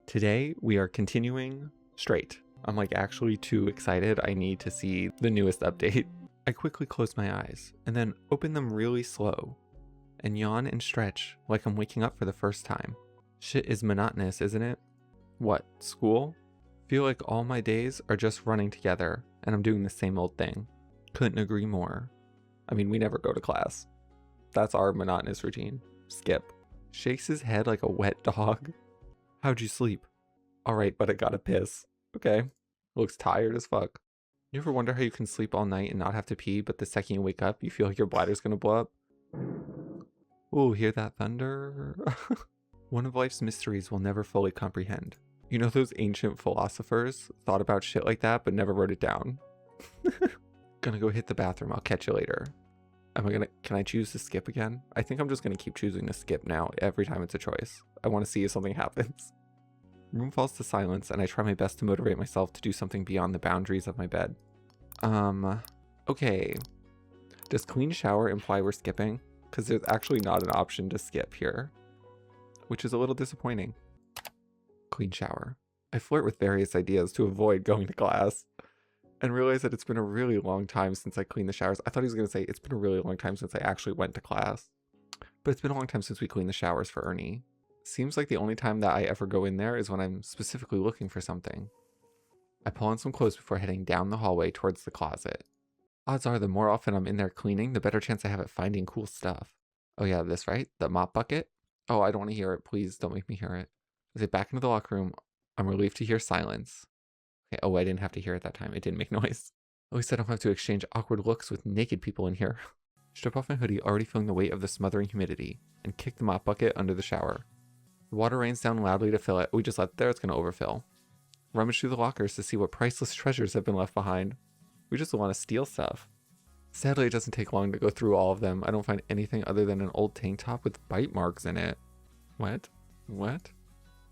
Today we are continuing straight. I'm like actually too excited. I need to see the newest update. I quickly close my eyes and then open them really slow and yawn and stretch like I'm waking up for the first time. Shit is monotonous, isn't it? What, school? Feel like all my days are just running together and I'm doing the same old thing. Couldn't agree more. I mean, we never go to class. That's our monotonous routine. Skip. Shakes his head like a wet dog. How'd you sleep? Alright, but I gotta piss. Okay. Looks tired as fuck. You ever wonder how you can sleep all night and not have to pee, but the second you wake up, you feel like your bladder's gonna blow up? Ooh, hear that thunder? One of life's mysteries we'll never fully comprehend. You know those ancient philosophers thought about shit like that, but never wrote it down? Gonna go hit the bathroom. I'll catch you later. Can I choose to skip again? I think I'm just gonna keep choosing to skip now every time it's a choice. I want to see if something happens. Room falls to silence and I try my best to motivate myself to do something beyond the boundaries of my bed. Okay. Does clean shower imply we're skipping? Because there's actually not an option to skip here, which is a little disappointing. Clean shower. I flirt with various ideas to avoid going to class and realize that it's been a really long time since I cleaned the showers. I thought he was going to say it's been a really long time since I actually went to class, but it's been a long time since we cleaned the showers for Ernie. Seems like the only time that I ever go in there is when I'm specifically looking for something. I pull on some clothes before heading down the hallway towards the closet. Odds are the more often I'm in there cleaning, the better chance I have at finding cool stuff. Oh yeah, this right? The mop bucket? Oh, I don't want to hear it. Please don't make me hear it. As I back into the locker room, I'm relieved to hear silence. Okay, oh, I didn't have to hear it that time. It didn't make noise. At least I don't have to exchange awkward looks with naked people in here. Strip off my hoodie, already feeling the weight of the smothering humidity, and kick the mop bucket under the shower. The water rains down loudly to fill it. We just let it there, it's going to overfill. Rummage through the lockers to see what priceless treasures have been left behind. We just want to steal stuff. Sadly, it doesn't take long to go through all of them. I don't find anything other than an old tank top with bite marks in it. What? What?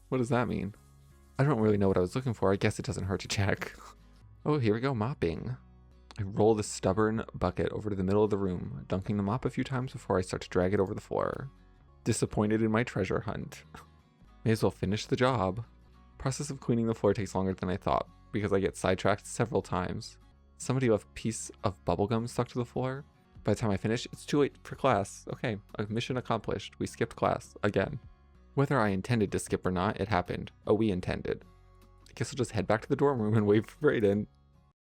What does that mean? I don't really know what I was looking for. I guess it doesn't hurt to check. Oh, here we go, mopping. I roll the stubborn bucket over to the middle of the room, dunking the mop a few times before I start to drag it over the floor. Disappointed in my treasure hunt. May as well finish the job. Process of cleaning the floor takes longer than I thought, because I get sidetracked several times. Somebody left a piece of bubblegum stuck to the floor. By the time I finish, it's too late for class. Okay, mission accomplished. We skipped class again. Whether I intended to skip or not, it happened. Oh, we intended. I guess I'll just head back to the dorm room and wait for Braden.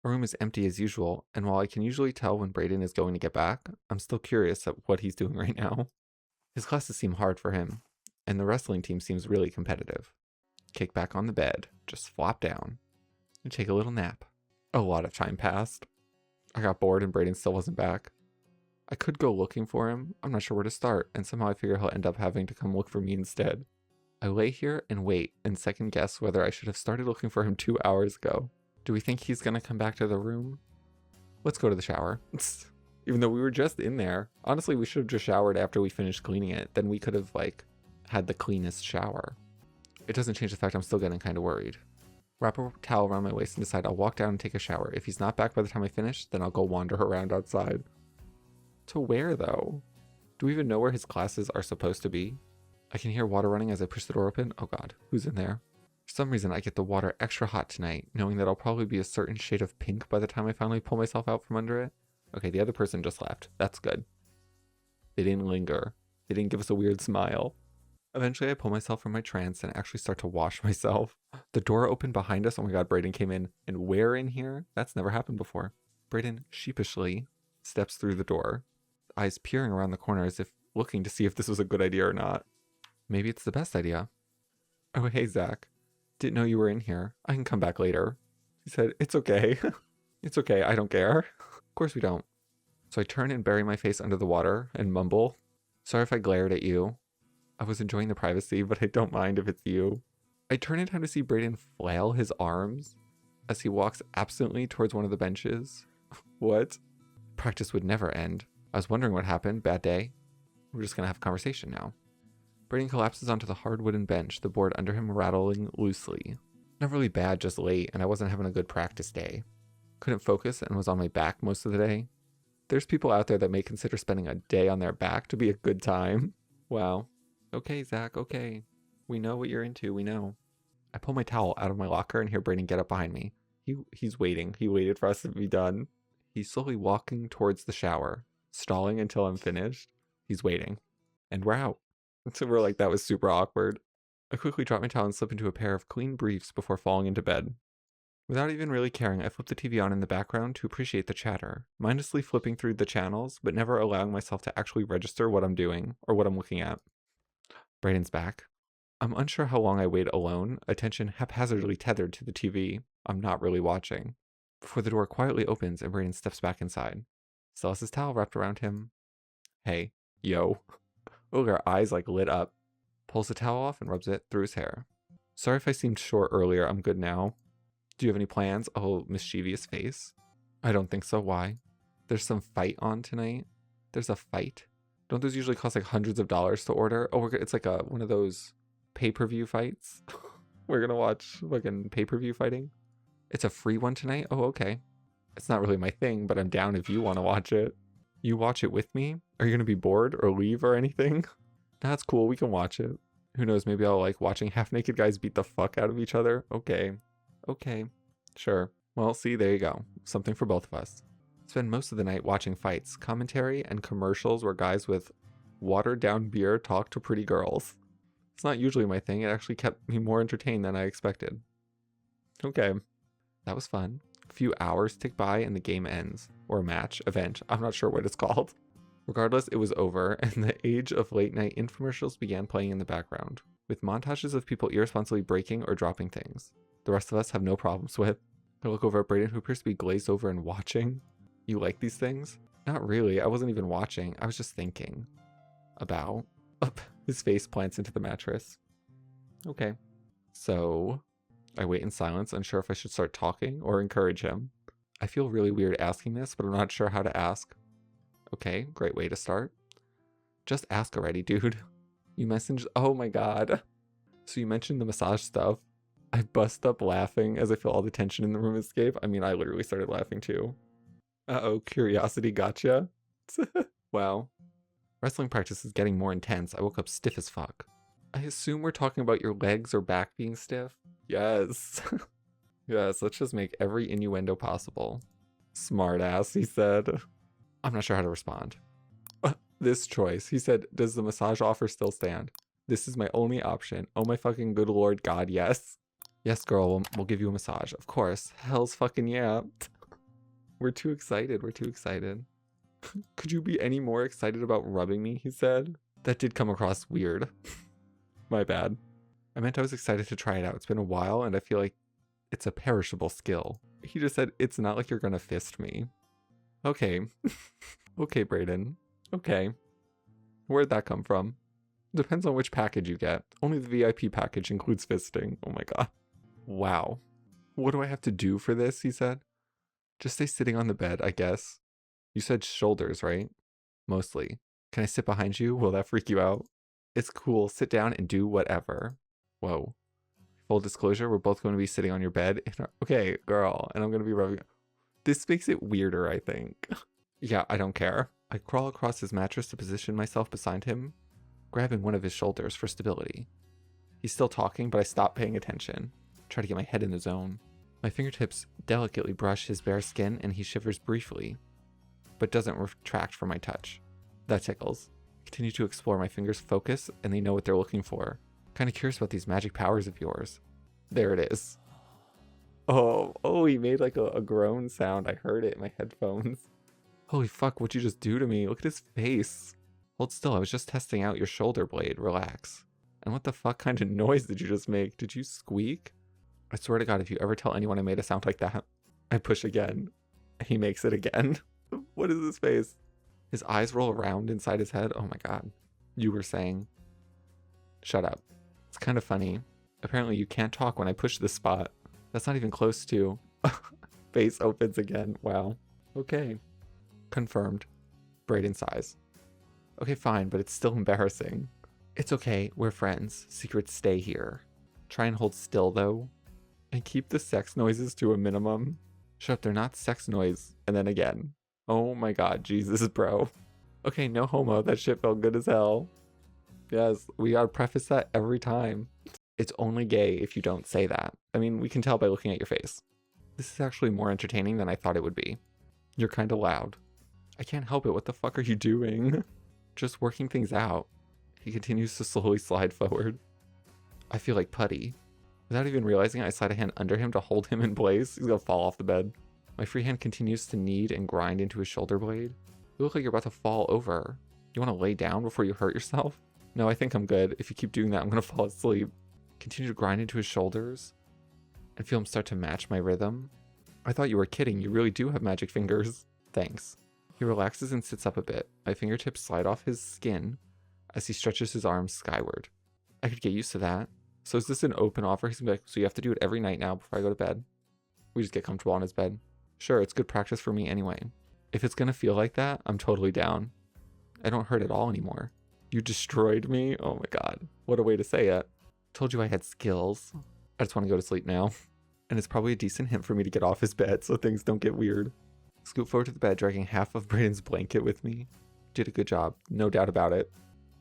Our room is empty as usual, and while I can usually tell when Braden is going to get back, I'm still curious at what he's doing right now. His classes seem hard for him, and the wrestling team seems really competitive. Kick back on the bed, just flop down, and take a little nap. A lot of time passed. I got bored and Braden still wasn't back. I could go looking for him. I'm not sure where to start, and somehow I figure he'll end up having to come look for me instead. I lay here and wait and second guess whether I should have started looking for him 2 hours ago. Do we think he's gonna come back to the room? Let's go to the shower. Even though we were just in there. Honestly, we should have just showered after we finished cleaning it. Then we could have, like, had the cleanest shower. It doesn't change the fact I'm still getting kind of worried. Wrap a towel around my waist and decide I'll walk down and take a shower. If he's not back by the time I finish, then I'll go wander around outside. To where, though? Do we even know where his classes are supposed to be? I can hear water running as I push the door open. Oh god, who's in there? For some reason, I get the water extra hot tonight, knowing that I'll probably be a certain shade of pink by the time I finally pull myself out from under it. Okay, the other person just left. That's good. They didn't linger. They didn't give us a weird smile. Eventually, I pull myself from my trance and actually start to wash myself. The door opened behind us. Oh my god, Braden came in. And where in here? That's never happened before. Braden sheepishly steps through the door, eyes peering around the corner as if looking to see if this was a good idea or not. Maybe it's the best idea. Oh, hey, Zach. Didn't know you were in here. I can come back later. He said, it's okay. It's okay, I don't care. Of course we don't. So I turn and bury my face under the water and mumble, sorry if I glared at you. I was enjoying the privacy, but I don't mind if it's you. I turn in time to see Braden flail his arms as he walks absently towards one of the benches. What? Practice would never end. I was wondering what happened. Bad day. We're just gonna have a conversation now. Braden collapses onto the hard wooden bench, the board under him rattling loosely. Not really bad, just late, and I wasn't having a good practice day. Couldn't focus and was on my back most of the day. There's people out there that may consider spending a day on their back to be a good time. Wow. Okay, Zach, okay. We know what you're into, we know. I pull my towel out of my locker and hear Braden get up behind me. He's waiting. He waited for us to be done. He's slowly walking towards the shower, stalling until I'm finished. He's waiting. And we're out. So we're like, that was super awkward. I quickly drop my towel and slip into a pair of clean briefs before falling into bed. Without even really caring, I flip the TV on in the background to appreciate the chatter, mindlessly flipping through the channels, but never allowing myself to actually register what I'm doing or what I'm looking at. Braden's back. I'm unsure how long I wait alone, attention haphazardly tethered to the TV I'm not really watching, before the door quietly opens and Braden steps back inside. Still has his towel wrapped around him. Hey, yo. Oh, our eyes like lit up. Pulls the towel off and rubs it through his hair. Sorry if I seemed short earlier, I'm good now. Do you have any plans? Oh, mischievous face. I don't think so, why? There's some fight on tonight. There's a fight? Don't those usually cost like hundreds of dollars to order? Oh, it's like one of those pay-per-view fights. We're gonna watch fucking pay-per-view fighting. It's a free one tonight? Oh, okay. It's not really my thing, but I'm down if you want to watch it. You watch it with me? Are you gonna be bored or leave or anything? That's cool, we can watch it. Who knows, maybe I'll like watching half-naked guys beat the fuck out of each other. Okay. Sure. Well, see, there you go. Something for both of us. Spend most of the night watching fights, commentary, and commercials where guys with watered-down beer talk to pretty girls. It's not usually my thing. It actually kept me more entertained than I expected. Okay. That was fun. A few hours tick by and the game ends. Or match, event. I'm not sure what it's called. Regardless, it was over, and the age of late-night infomercials began playing in the background, with montages of people irresponsibly breaking or dropping things. The rest of us have no problems with. I look over at Braden, who appears to be glazed over and watching. You like these things? Not really. I wasn't even watching. I was just thinking. About. His face plants into the mattress. Okay. So, I wait in silence, unsure if I should start talking or encourage him. I feel really weird asking this, but I'm not sure how to ask. Okay, great way to start. Just ask already, dude. You messaged. Oh my god. So you mentioned the massage stuff. I bust up laughing as I feel all the tension in the room escape. I mean, I literally started laughing too. Uh-oh, curiosity gotcha. Wow. Wrestling practice is getting more intense. I woke up stiff as fuck. I assume we're talking about your legs or back being stiff? Yes. Yes, let's just make every innuendo possible. Smart ass, he said. I'm not sure how to respond. This choice. He said, does the massage offer still stand? This is my only option. Oh my fucking good lord god, yes. Yes, girl, we'll give you a massage. Of course. Hell's fucking yeah. We're too excited. We're too excited. Could you be any more excited about rubbing me, he said. That did come across weird. My bad. I meant I was excited to try it out. It's been a while and I feel like it's a perishable skill. He just said, it's not like you're gonna fist me. Okay. Okay, Braden. Okay. Where'd that come from? Depends on which package you get. Only the VIP package includes fisting. Oh my god. Wow. What do I have to do for this, he said. Just stay sitting on the bed, I guess. You said shoulders, right? Mostly. Can I sit behind you? Will that freak you out? It's cool. Sit down and do whatever. Whoa. Full disclosure, we're both going to be sitting on your bed. Okay, girl. And I'm going to be rubbing. This makes it weirder, I think. Yeah, I don't care. I crawl across his mattress to position myself beside him, grabbing one of his shoulders for stability. He's still talking, but I stop paying attention. Try to get my head in the zone. My fingertips delicately brush his bare skin and he shivers briefly, but doesn't retract from my touch. That tickles. I continue to explore. My fingers focus and they know what they're looking for. Kind of curious about these magic powers of yours. There it is. Oh, he made like a groan sound. I heard it in my headphones. Holy fuck, what'd you just do to me? Look at his face. Hold still, I was just testing out your shoulder blade. Relax. And what the fuck kind of noise did you just make? Did you squeak? I swear to god, if you ever tell anyone I made a sound like that. I push again. He makes it again. What is his face? His eyes roll around inside his head. Oh my god. You were saying. Shut up. It's kind of funny. Apparently you can't talk when I push this spot. That's not even close to. Face opens again. Wow. Okay. Confirmed. Braden sighs. Okay, fine, but it's still embarrassing. It's okay. We're friends. Secrets stay here. Try and hold still, though. And keep the sex noises to a minimum. Shut up, they're not sex noise. And then again. Oh my god, Jesus, bro. Okay, no homo. That shit felt good as hell. Yes, we gotta preface that every time. It's only gay if you don't say that. I mean, we can tell by looking at your face. This is actually more entertaining than I thought it would be. You're kind of loud. I can't help it. What the fuck are you doing? Just working things out. He continues to slowly slide forward. I feel like putty. Without even realizing it, I slide a hand under him to hold him in place. He's gonna fall off the bed. My free hand continues to knead and grind into his shoulder blade. You look like you're about to fall over. You want to lay down before you hurt yourself? No, I think I'm good. If you keep doing that, I'm gonna fall asleep. Continue to grind into his shoulders and feel him start to match my rhythm. I thought you were kidding. You really do have magic fingers. Thanks. He relaxes and sits up a bit. My fingertips slide off his skin as he stretches his arms skyward. I could get used to that. So is this an open offer? He's gonna be like, so you have to do it every night now before I go to bed? We just get comfortable on his bed. Sure, it's good practice for me anyway. If it's gonna feel like that, I'm totally down. I don't hurt at all anymore. You destroyed me? Oh my god. What a way to say it. Told you I had skills. I just want to go to sleep now. And it's probably a decent hint for me to get off his bed so things don't get weird. Scoot forward to the bed, dragging half of Braden's blanket with me. Did a good job, no doubt about it.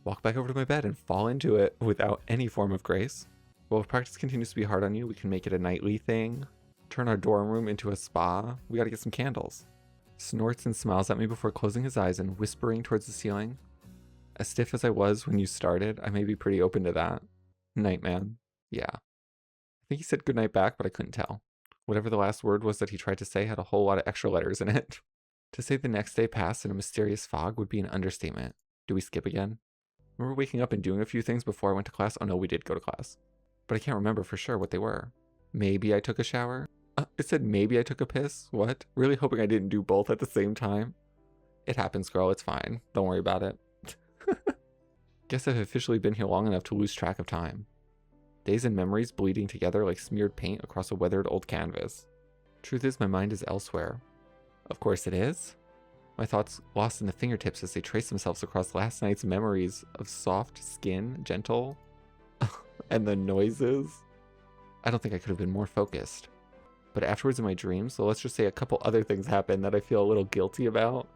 Walk back over to my bed and fall into it without any form of grace. Well, if practice continues to be hard on you, we can make it a nightly thing. Turn our dorm room into a spa. We gotta get some candles. Snorts and smiles at me before closing his eyes and whispering towards the ceiling. As stiff as I was when you started, I may be pretty open to that. Night, man. Yeah. I think he said goodnight back, but I couldn't tell. Whatever the last word was that he tried to say had a whole lot of extra letters in it. To say the next day passed in a mysterious fog would be an understatement. Do we skip again? Remember waking up and doing a few things before I went to class? Oh no, we did go to class. But I can't remember for sure what they were. Maybe I took a shower? It said maybe I took a piss? What? Really hoping I didn't do both at the same time? It happens, girl. It's fine. Don't worry about it. Guess I've officially been here long enough to lose track of time. Days and memories bleeding together like smeared paint across a weathered old canvas. Truth is, my mind is elsewhere. Of course it is. My thoughts lost in the fingertips as they trace themselves across last night's memories of soft skin, gentle, and the noises. I don't think I could have been more focused. But afterwards in my dreams, so let's just say a couple other things happened that I feel a little guilty about.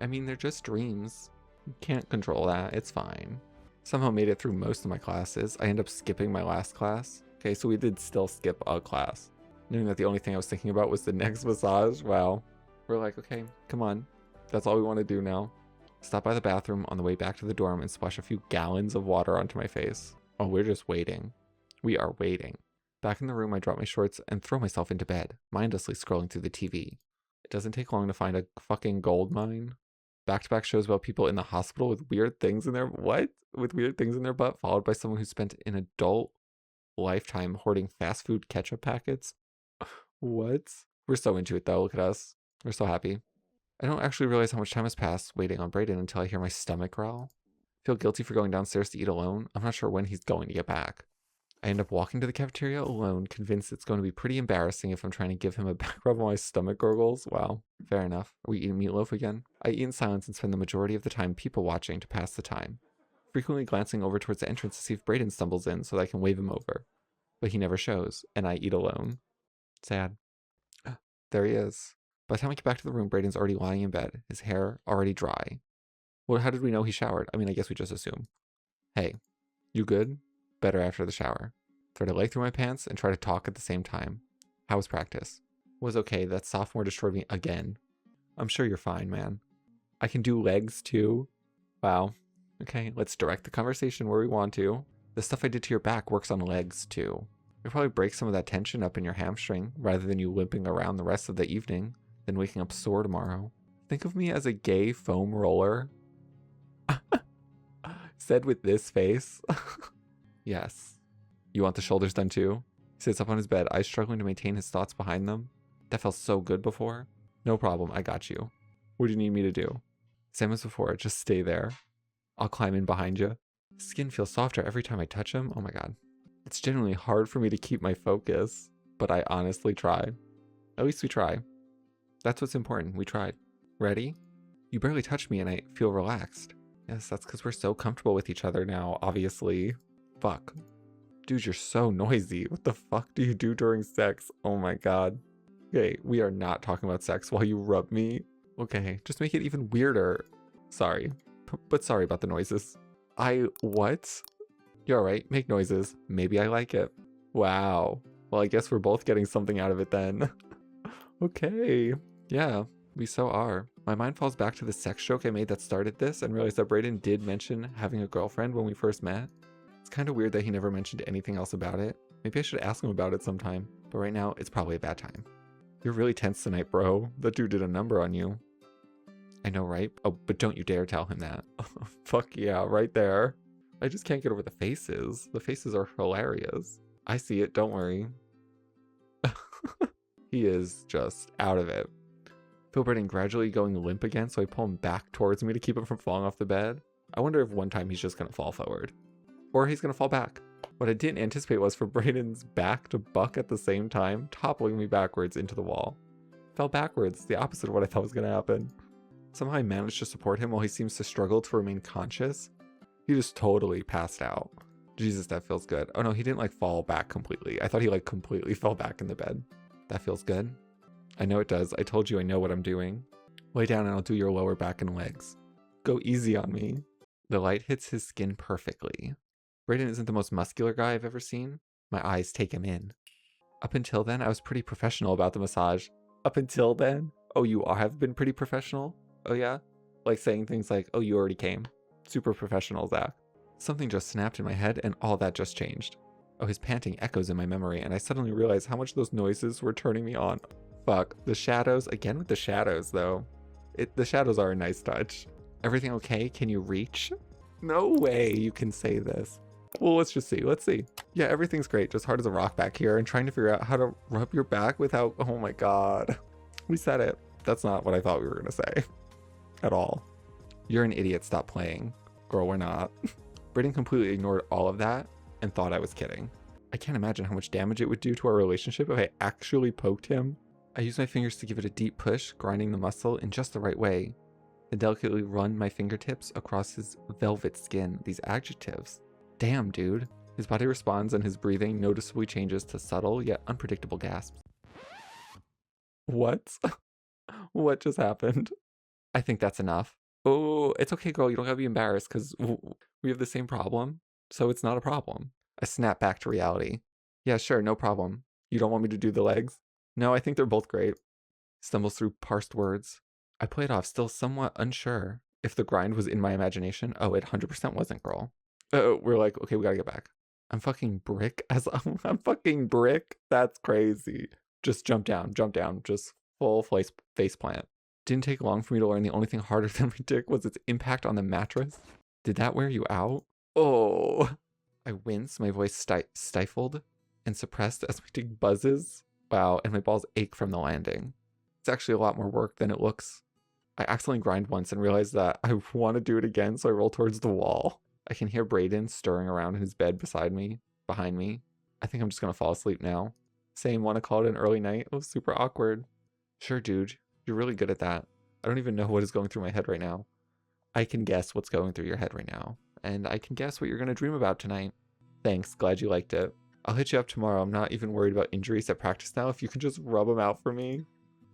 I mean, they're just dreams. You can't control that. It's fine. Somehow made it through most of my classes. I end up skipping my last class. Okay, so we did still skip a class. Knowing that the only thing I was thinking about was the next massage. Wow. We're like, okay, come on. That's all we want to do now. Stop by the bathroom on the way back to the dorm and splash a few gallons of water onto my face. Oh, we're just waiting. We are waiting. Back in the room, I drop my shorts and throw myself into bed, mindlessly scrolling through the TV. It doesn't take long to find a fucking gold mine. Back-to-back shows about people in the hospital with weird things in their... What? With weird things in their butt, followed by someone who spent an adult lifetime hoarding fast food ketchup packets. What? We're so into it, though. Look at us. We're so happy. I don't actually realize how much time has passed waiting on Braden until I hear my stomach growl. I feel guilty for going downstairs to eat alone. I'm not sure when he's going to get back. I end up walking to the cafeteria alone, convinced it's going to be pretty embarrassing if I'm trying to give him a back rub while my stomach gurgles. Wow, fair enough. Are we eating meatloaf again? I eat in silence and spend the majority of the time people watching to pass the time, frequently glancing over towards the entrance to see if Braden stumbles in so that I can wave him over. But he never shows, and I eat alone. Sad. There he is. By the time I get back to the room, Braden's already lying in bed, his hair already dry. Well, how did we know he showered? I mean, I guess we just assume. Hey, you good? Better after the shower. Thread a leg through my pants and try to talk at the same time. How was practice? Was okay. That sophomore destroyed me again. I'm sure you're fine, man. I can do legs too. Wow. Okay, let's direct the conversation where we want to. The stuff I did to your back works on legs too. It'll probably break some of that tension up in your hamstring rather than you limping around the rest of the evening, then waking up sore tomorrow. Think of me as a gay foam roller. Said with this face. Yes. You want the shoulders done too? He sits up on his bed, eyes struggling to maintain his thoughts behind them. That felt so good before. No problem, I got you. What do you need me to do? Same as before, just stay there. I'll climb in behind you. Skin feels softer every time I touch him. Oh my god. It's genuinely hard for me to keep my focus, but I honestly try. At least we try. That's what's important. We tried. Ready? You barely touch me and I feel relaxed. Yes, that's because we're so comfortable with each other now, obviously. Fuck. Dude, you're so noisy. What the fuck do you do during sex? Oh my god. Okay, we are not talking about sex while you rub me. Okay, just make it even weirder. Sorry. But sorry about the noises. What? You're alright, make noises. Maybe I like it. Wow. Well, I guess we're both getting something out of it then. Okay. Yeah, we so are. My mind falls back to the sex joke I made that started this and realized that Braden did mention having a girlfriend when we first met. It's kind of weird that he never mentioned anything else about it. Maybe I should ask him about it sometime, but right now it's probably a bad time. You're really tense tonight, bro. That dude did a number on you. I know, right? Oh, but don't you dare tell him that. Fuck yeah, right there. I just can't get over the faces. The faces are hilarious. I see it, don't worry. He is just out of it. Feel Braden gradually going limp again, so I pull him back towards me to keep him from falling off the bed. I wonder if one time he's just gonna fall forward. Or he's gonna fall back. What I didn't anticipate was for Braden's back to buck at the same time, toppling me backwards into the wall. Fell backwards, the opposite of what I thought was gonna happen. Somehow I managed to support him while he seems to struggle to remain conscious. He just totally passed out. Jesus, that feels good. Oh no, he didn't like fall back completely. I thought he like completely fell back in the bed. That feels good. I know it does. I told you I know what I'm doing. Lay down and I'll do your lower back and legs. Go easy on me. The light hits his skin perfectly. Braden isn't the most muscular guy I've ever seen. My eyes take him in. Up until then, I was pretty professional about the massage. Up until then? Oh, you have been pretty professional? Oh yeah? Like saying things like, oh, you already came. Super professional, Zach. Something just snapped in my head and all that just changed. Oh, his panting echoes in my memory and I suddenly realized how much those noises were turning me on. Fuck, the shadows, again with the shadows though. The shadows are a nice touch. Everything okay? Can you reach? No way you can say this. Well, let's just see, let's see. Yeah, everything's great, just hard as a rock back here and trying to figure out how to rub your back without, oh my God. We said it. That's not what I thought we were gonna say. At all. You're an idiot, stop playing. Girl, we're not. Braden completely ignored all of that and thought I was kidding. I can't imagine how much damage it would do to our relationship if I actually poked him. I used my fingers to give it a deep push, grinding the muscle in just the right way, then delicately run my fingertips across his velvet skin. These adjectives. Damn, dude. His body responds and his breathing noticeably changes to subtle yet unpredictable gasps. What? What just happened? I think that's enough. Oh, it's okay, girl. You don't gotta be embarrassed because we have the same problem, so it's not a problem. I snap back to reality. Yeah, sure, no problem. You don't want me to do the legs? No, I think they're both great. Stumbles through parsed words. I play it off, still somewhat unsure if the grind was in my imagination. Oh, it 100% wasn't, girl. We're like, okay, we gotta get back. I'm fucking brick as I'm fucking brick. That's crazy. Just jump down, just full face plant. Didn't take long for me to learn the only thing harder than my dick was its impact on the mattress. Did that wear you out? Oh. I wince, my voice stifled and suppressed as my dick buzzes. Wow, and my balls ache from the landing. It's actually a lot more work than it looks. I accidentally grind once and realize that I want to do it again, so I roll towards the wall. I can hear Braden stirring around in his bed behind me. I think I'm just gonna fall asleep now. Same, wanna call it an early night? It was super awkward. Sure, dude. You're really good at that. I don't even know what is going through my head right now. I can guess what's going through your head right now. And I can guess what you're gonna dream about tonight. Thanks, glad you liked it. I'll hit you up tomorrow. I'm not even worried about injuries at practice now. If you could just rub them out for me.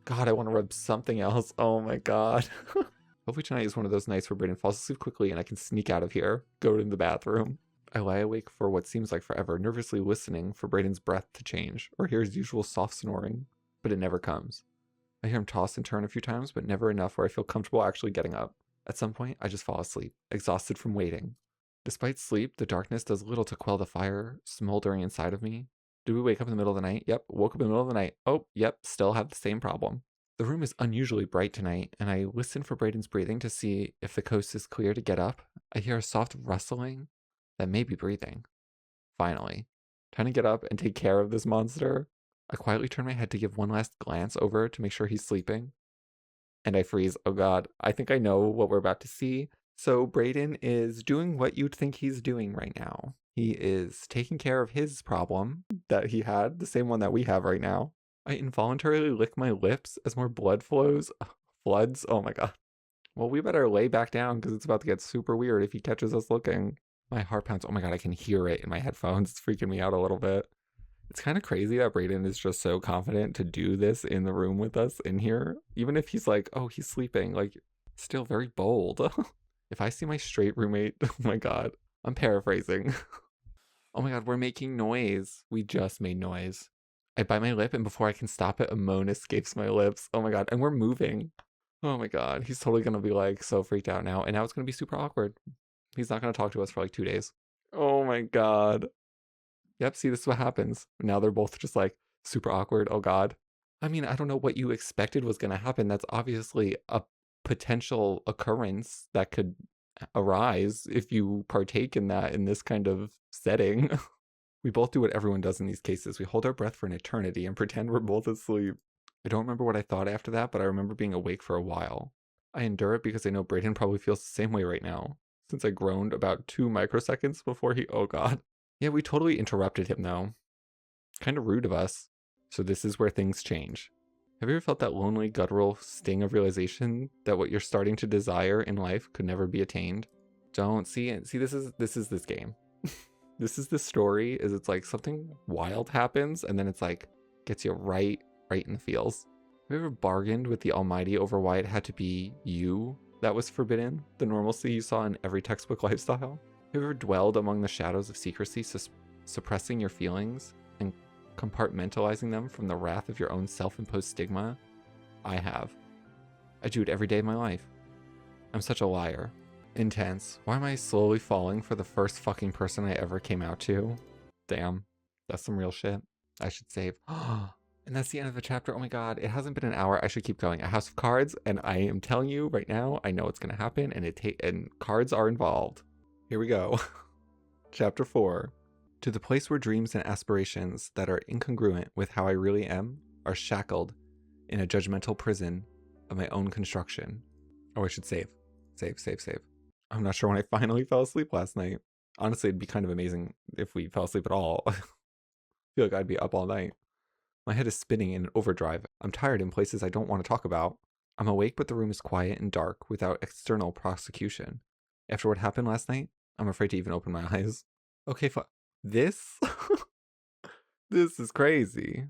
God, I want to rub something else. Oh my God. Hopefully tonight is one of those nights where Braden falls asleep quickly and I can sneak out of here, go to the bathroom. I lie awake for what seems like forever, nervously listening for Braden's breath to change, or hear his usual soft snoring, but it never comes. I hear him toss and turn a few times, but never enough where I feel comfortable actually getting up. At some point, I just fall asleep, exhausted from waiting. Despite sleep, the darkness does little to quell the fire smoldering inside of me. Did we wake up in the middle of the night? Yep, woke up in the middle of the night. Oh, yep, still have the same problem. The room is unusually bright tonight, and I listen for Braden's breathing to see if the coast is clear to get up. I hear a soft rustling that may be breathing. Finally, time to get up and take care of this monster. I quietly turn my head to give one last glance over to make sure he's sleeping. And I freeze. Oh God, I think I know what we're about to see. So Braden is doing what you'd think he's doing right now. He is taking care of his problem that he had, the same one that we have right now. I involuntarily lick my lips as more blood floods. Oh my God. Well, we better lay back down because it's about to get super weird if he catches us looking. My heart pounds. Oh my God, I can hear it in my headphones. It's freaking me out a little bit. It's kind of crazy that Braden is just so confident to do this in the room with us in here. Even if he's like, oh, he's sleeping, like, still very bold. If I see my straight roommate, oh my God, I'm paraphrasing. Oh my god, we're making noise. We just made noise. I bite my lip, and before I can stop it, a moan escapes my lips. Oh my god, and we're moving. Oh my god, he's totally gonna be like so freaked out now, and now it's gonna be super awkward. He's not gonna talk to us for like 2 days. Oh my god. Yep, see, this is what happens. Now they're both just like super awkward. Oh god. I mean, I don't know what you expected was gonna happen. That's obviously a potential occurrence that could arise if you partake in that in this kind of setting. We both do what everyone does in these cases. We hold our breath for an eternity and pretend we're both asleep. I don't remember what I thought after that, but I remember being awake for a while. I endure it because I know Braden probably feels the same way right now, since I groaned about 2 microseconds before he, oh god. Yeah, we totally interrupted him though. Kind of rude of us. So this is where things change. Have you ever felt that lonely, guttural sting of realization that what you're starting to desire in life could never be attained? Don't see it. See, this is this game. This is the story, is it's like something wild happens and then it's like gets you right in the feels. Have you ever bargained with the Almighty over why it had to be you that was forbidden? The normalcy you saw in every textbook lifestyle? Have you ever dwelled among the shadows of secrecy, suppressing your feelings and compartmentalizing them from the wrath of your own self-imposed stigma? I have. I do it every day of my life. I'm such a liar. Intense. Why am I slowly falling for the first fucking person I ever came out to? Damn. That's some real shit. I should save. And that's the end of the chapter. Oh my god, it hasn't been an hour. I should keep going. A house of cards, and I am telling you right now, I know it's gonna happen, and cards are involved. Here we go. Chapter 4. To the place where dreams and aspirations that are incongruent with how I really am are shackled in a judgmental prison of my own construction. Oh, I should save. Save. I'm not sure when I finally fell asleep last night. Honestly, it'd be kind of amazing if we fell asleep at all. I feel like I'd be up all night. My head is spinning in an overdrive. I'm tired in places I don't want to talk about. I'm awake, but the room is quiet and dark without external prosecution. After what happened last night, I'm afraid to even open my eyes. Okay, this? This is crazy.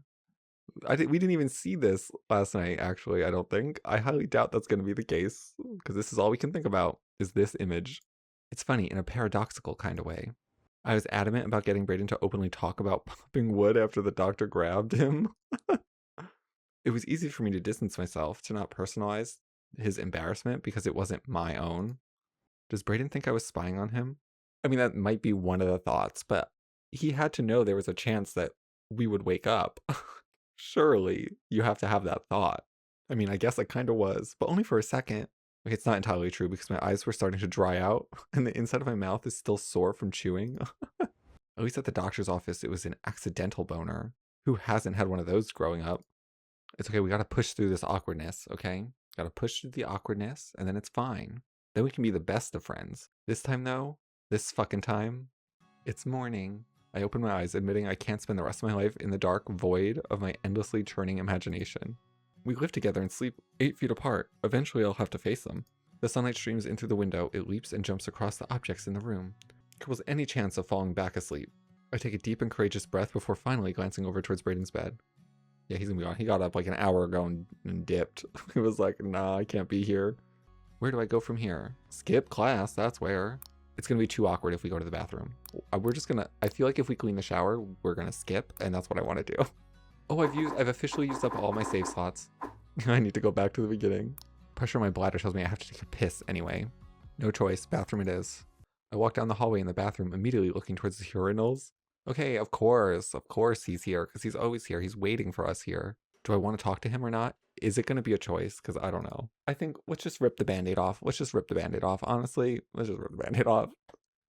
We didn't even see this last night, actually, I don't think. I highly doubt that's going to be the case, because this is all we can think about, is this image. It's funny, in a paradoxical kind of way. I was adamant about getting Braden to openly talk about popping wood after the doctor grabbed him. It was easy for me to distance myself, to not personalize his embarrassment because it wasn't my own. Does Braden think I was spying on him? I mean, that might be one of the thoughts, but he had to know there was a chance that we would wake up. Surely you have to have that thought. I mean, I guess I kind of was, but only for a second. Okay, it's not entirely true because my eyes were starting to dry out and the inside of my mouth is still sore from chewing. At least at the doctor's office, it was an accidental boner. Who hasn't had one of those growing up? It's okay, we gotta push through this awkwardness, okay? Gotta push through the awkwardness and then it's fine. Then we can be the best of friends. This time though, this fucking time, it's morning. I open my eyes, admitting I can't spend the rest of my life in the dark void of my endlessly churning imagination. We live together and sleep 8 feet apart. Eventually I'll have to face them. The sunlight streams in through the window. It leaps and jumps across the objects in the room. Kills any chance of falling back asleep. I take a deep and courageous breath before finally glancing over towards Braden's bed. Yeah, he's gonna be gone. He got up like an hour ago and dipped. He was like, nah, I can't be here. Where do I go from here? Skip class, that's where. It's gonna be too awkward if we go to the bathroom. We're just gonna, I feel like if we clean the shower, we're gonna skip, and that's what I wanna do. Oh, I've officially used up all my save slots. I need to go back to the beginning. Pressure on my bladder tells me I have to take a piss anyway. No choice, bathroom it is. I walk down the hallway in the bathroom, immediately looking towards the urinals. Okay, of course he's here, because he's always here. He's waiting for us here. Do I want to talk to him or not? Is it going to be a choice? Because I don't know. I think let's just rip the band-aid off. Honestly, let's just rip the band-aid off.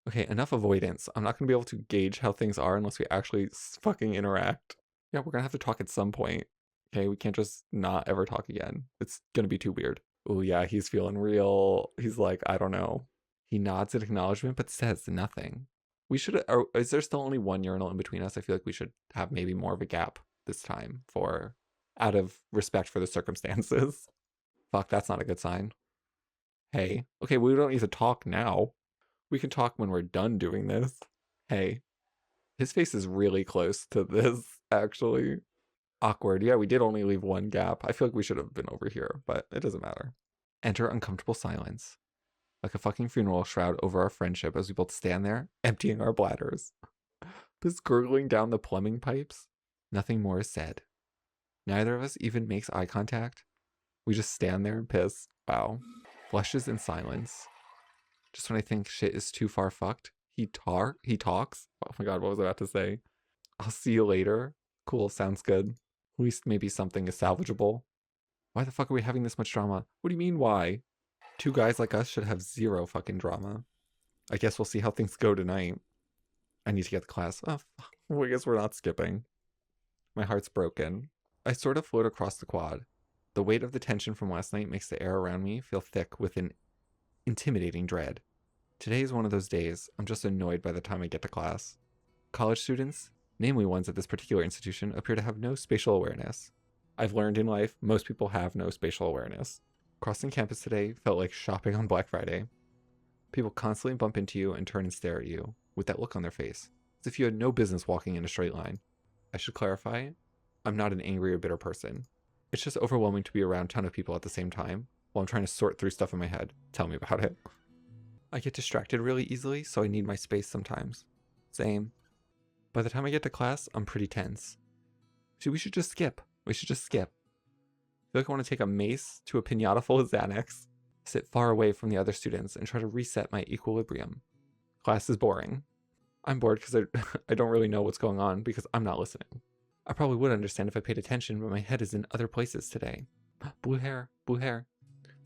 Okay, enough avoidance. I'm not going to be able to gauge how things are unless we actually fucking interact. Yeah, we're going to have to talk at some point. Okay, we can't just not ever talk again. It's going to be too weird. Oh yeah, he's feeling real. He's like, I don't know. He nods in acknowledgement but says nothing. We should, is there still only one urinal in between us? I feel like we should have maybe more of a gap this time out of respect for the circumstances. Fuck, that's not a good sign. Hey, okay, we don't need to talk now. We can talk when we're done doing this. Hey, his face is really close to this, actually. Awkward. Yeah, we did only leave one gap. I feel like we should have been over here, but it doesn't matter. Enter uncomfortable silence. Like a fucking funeral shroud over our friendship as we both stand there, emptying our bladders. Piss gurgling down the plumbing pipes. Nothing more is said. Neither of us even makes eye contact. We just stand there and piss. Wow. Flushes in silence. Just when I think shit is too far fucked, he talks. Oh my god, what was I about to say? I'll see you later. Cool, sounds good. At least maybe something is salvageable. Why the fuck are we having this much drama? What do you mean, why? Two guys like us should have zero fucking drama. I guess we'll see how things go tonight. I need to get to class. Oh, well, I guess we're not skipping. My heart's broken. I sort of float across the quad. The weight of the tension from last night makes the air around me feel thick with an intimidating dread. Today is one of those days. I'm just annoyed by the time I get to class. College students, namely ones at this particular institution, appear to have no spatial awareness. I've learned in life, most people have no spatial awareness. Crossing campus today felt like shopping on Black Friday. People constantly bump into you and turn and stare at you, with that look on their face, as if you had no business walking in a straight line. I should clarify, I'm not an angry or bitter person. It's just overwhelming to be around a ton of people at the same time, while I'm trying to sort through stuff in my head. Tell me about it. I get distracted really easily, so I need my space sometimes. Same. By the time I get to class, I'm pretty tense. See, we should just skip. I feel like I want to take a mace to a piñata full of Xanax, sit far away from the other students, and try to reset my equilibrium. Class is boring. I'm bored because I don't really know what's going on because I'm not listening. I probably would understand if I paid attention, but my head is in other places today. Blue hair, blue hair.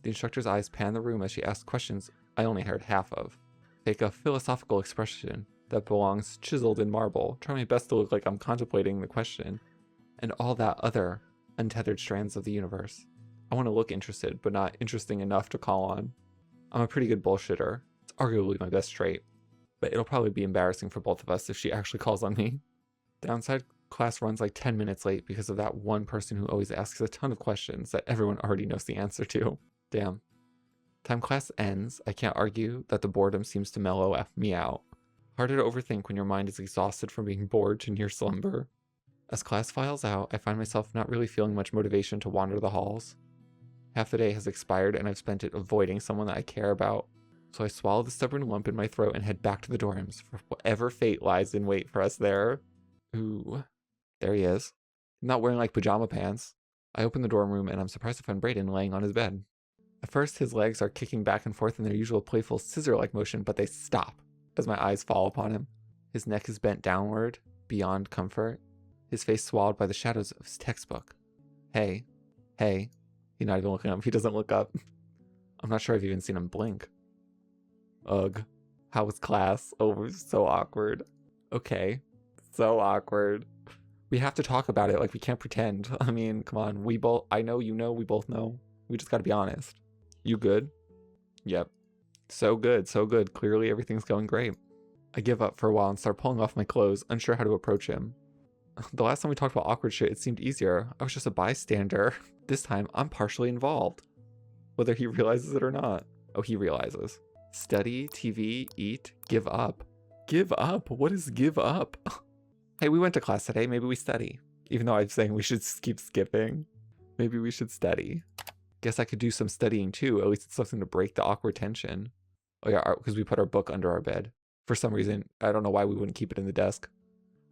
The instructor's eyes pan the room as she asks questions I only heard half of. Take a philosophical expression that belongs chiseled in marble. Try my best to look like I'm contemplating the question and all that other untethered strands of the universe. I want to look interested, but not interesting enough to call on. I'm a pretty good bullshitter. It's arguably my best trait, but it'll probably be embarrassing for both of us if she actually calls on me. Downside, class runs like 10 minutes late because of that one person who always asks a ton of questions that everyone already knows the answer to. Damn. Time class ends, I can't argue that the boredom seems to mellow me out. Harder to overthink when your mind is exhausted from being bored to near slumber. As class files out, I find myself not really feeling much motivation to wander the halls. Half the day has expired and I've spent it avoiding someone that I care about. So I swallow the stubborn lump in my throat and head back to the dorms for whatever fate lies in wait for us there. Ooh, there he is. Not wearing like pajama pants. I open the dorm room and I'm surprised to find Braden laying on his bed. At first, his legs are kicking back and forth in their usual playful scissor-like motion, but they stop as my eyes fall upon him. His neck is bent downward, beyond comfort, his face swallowed by the shadows of his textbook. Hey. He's not even looking up. He doesn't look up. I'm not sure I've even seen him blink. Ugh. How was class? Oh, it was so awkward. Okay. So awkward. We have to talk about it, like we can't pretend. I mean, come on. I know you know, we both know. We just gotta be honest. You good? Yep. So good. Clearly everything's going great. I give up for a while and start pulling off my clothes, unsure how to approach him. The last time we talked about awkward shit, it seemed easier. I was just a bystander. This time, I'm partially involved. Whether he realizes it or not. Oh, he realizes. Study, TV, eat, give up. Give up? What is give up? Hey, we went to class today. Maybe we study. Even though I'm saying we should keep skipping. Maybe we should study. Guess I could do some studying too. At least it's something to break the awkward tension. Oh yeah, because we put our book under our bed. For some reason, I don't know why we wouldn't keep it in the desk.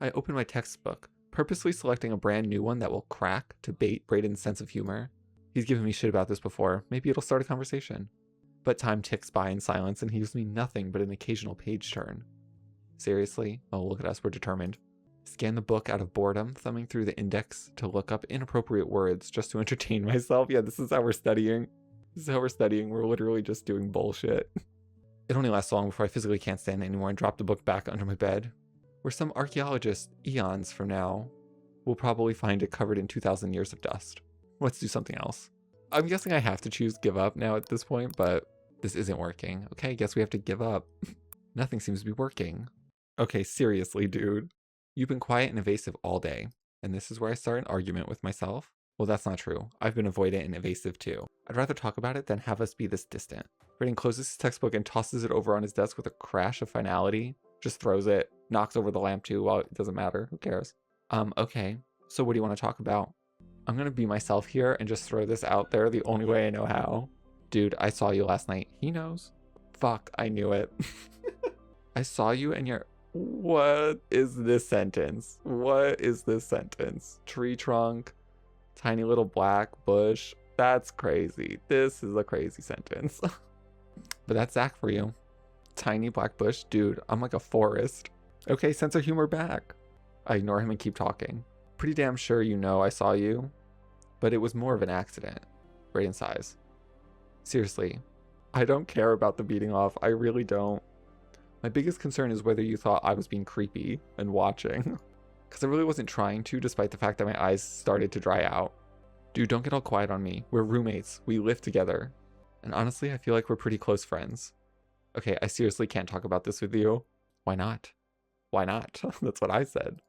I open my textbook, purposely selecting a brand new one that will crack to bait Braden's sense of humor. He's given me shit about this before. Maybe it'll start a conversation. But time ticks by in silence and he gives me nothing but an occasional page turn. Seriously? Oh, look at us, we're determined. Scan the book out of boredom, thumbing through the index to look up inappropriate words just to entertain myself. Yeah, this is how we're studying. We're literally just doing bullshit. It only lasts so long before I physically can't stand it anymore and drop the book back under my bed. Where some archaeologist, eons from now, will probably find it covered in 2,000 years of dust. Let's do something else. I'm guessing I have to choose give up now at this point, but this isn't working. Okay, I guess we have to give up. Nothing seems to be working. Okay, seriously, dude. You've been quiet and evasive all day, and this is where I start an argument with myself. Well, that's not true. I've been avoidant and evasive too. I'd rather talk about it than have us be this distant. Braden closes his textbook and tosses it over on his desk with a crash of finality. Just throws it, knocks over the lamp too. Well, it doesn't matter. Who cares? Okay. So what do you want to talk about? I'm gonna be myself here and just throw this out there the only way I know how. Dude, I saw you last night. He knows. Fuck, I knew it. I saw you and your What is this sentence? What is this sentence? Tree trunk, tiny little black bush. That's crazy. This is a crazy sentence. But that's Zach for you. Tiny black bush. Dude, I'm like a forest. Okay, sense of humor back. I ignore him and keep talking. Pretty damn sure you know I saw you, but it was more of an accident. Braden sighs. Seriously, I don't care about the beating off. I really don't. My biggest concern is whether you thought I was being creepy and watching. Because I really wasn't trying to, despite the fact that my eyes started to dry out. Dude, don't get all quiet on me. We're roommates. We live together. And honestly, I feel like we're pretty close friends. Okay, I seriously can't talk about this with you. Why not? Why not? That's what I said.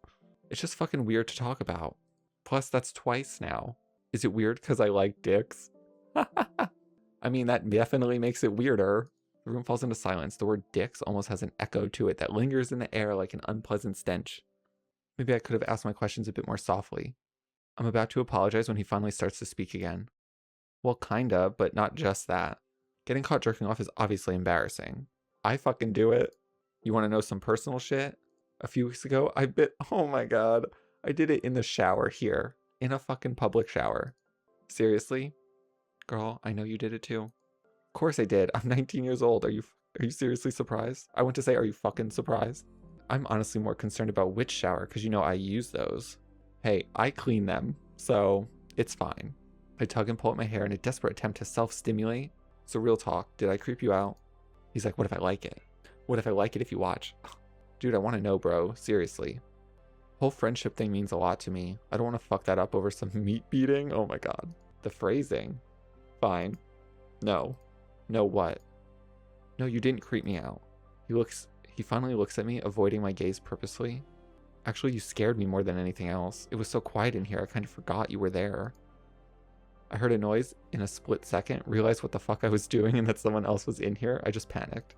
It's just fucking weird to talk about. Plus, that's twice now. Is it weird because I like dicks? I mean, that definitely makes it weirder. The room falls into silence. The word dicks almost has an echo to it that lingers in the air like an unpleasant stench. Maybe I could have asked my questions a bit more softly. I'm about to apologize when he finally starts to speak again. Well, kinda, but not just that. Getting caught jerking off is obviously embarrassing. I fucking do it. You want to know some personal shit? A few weeks ago, oh my god, I did it in the shower here. In a fucking public shower. Seriously? Girl, I know you did it too. Of course I did. I'm 19 years old. Are you seriously surprised? I went to say, are you fucking surprised? I'm honestly more concerned about which shower, because you know I use those. Hey, I clean them, so it's fine. I tug and pull at my hair in a desperate attempt to self-stimulate. So real talk, did I creep you out? He's like, what if I like it? What if I like it if you watch? Dude, I want to know, bro. Seriously. Whole friendship thing means a lot to me. I don't want to fuck that up over some meat beating. Oh my god. The phrasing. Fine. No. No what? No, you didn't creep me out. He finally looks at me, avoiding my gaze purposely. Actually, you scared me more than anything else. It was so quiet in here, I kind of forgot you were there. I heard a noise in a split second, realized what the fuck I was doing and that someone else was in here. I just panicked.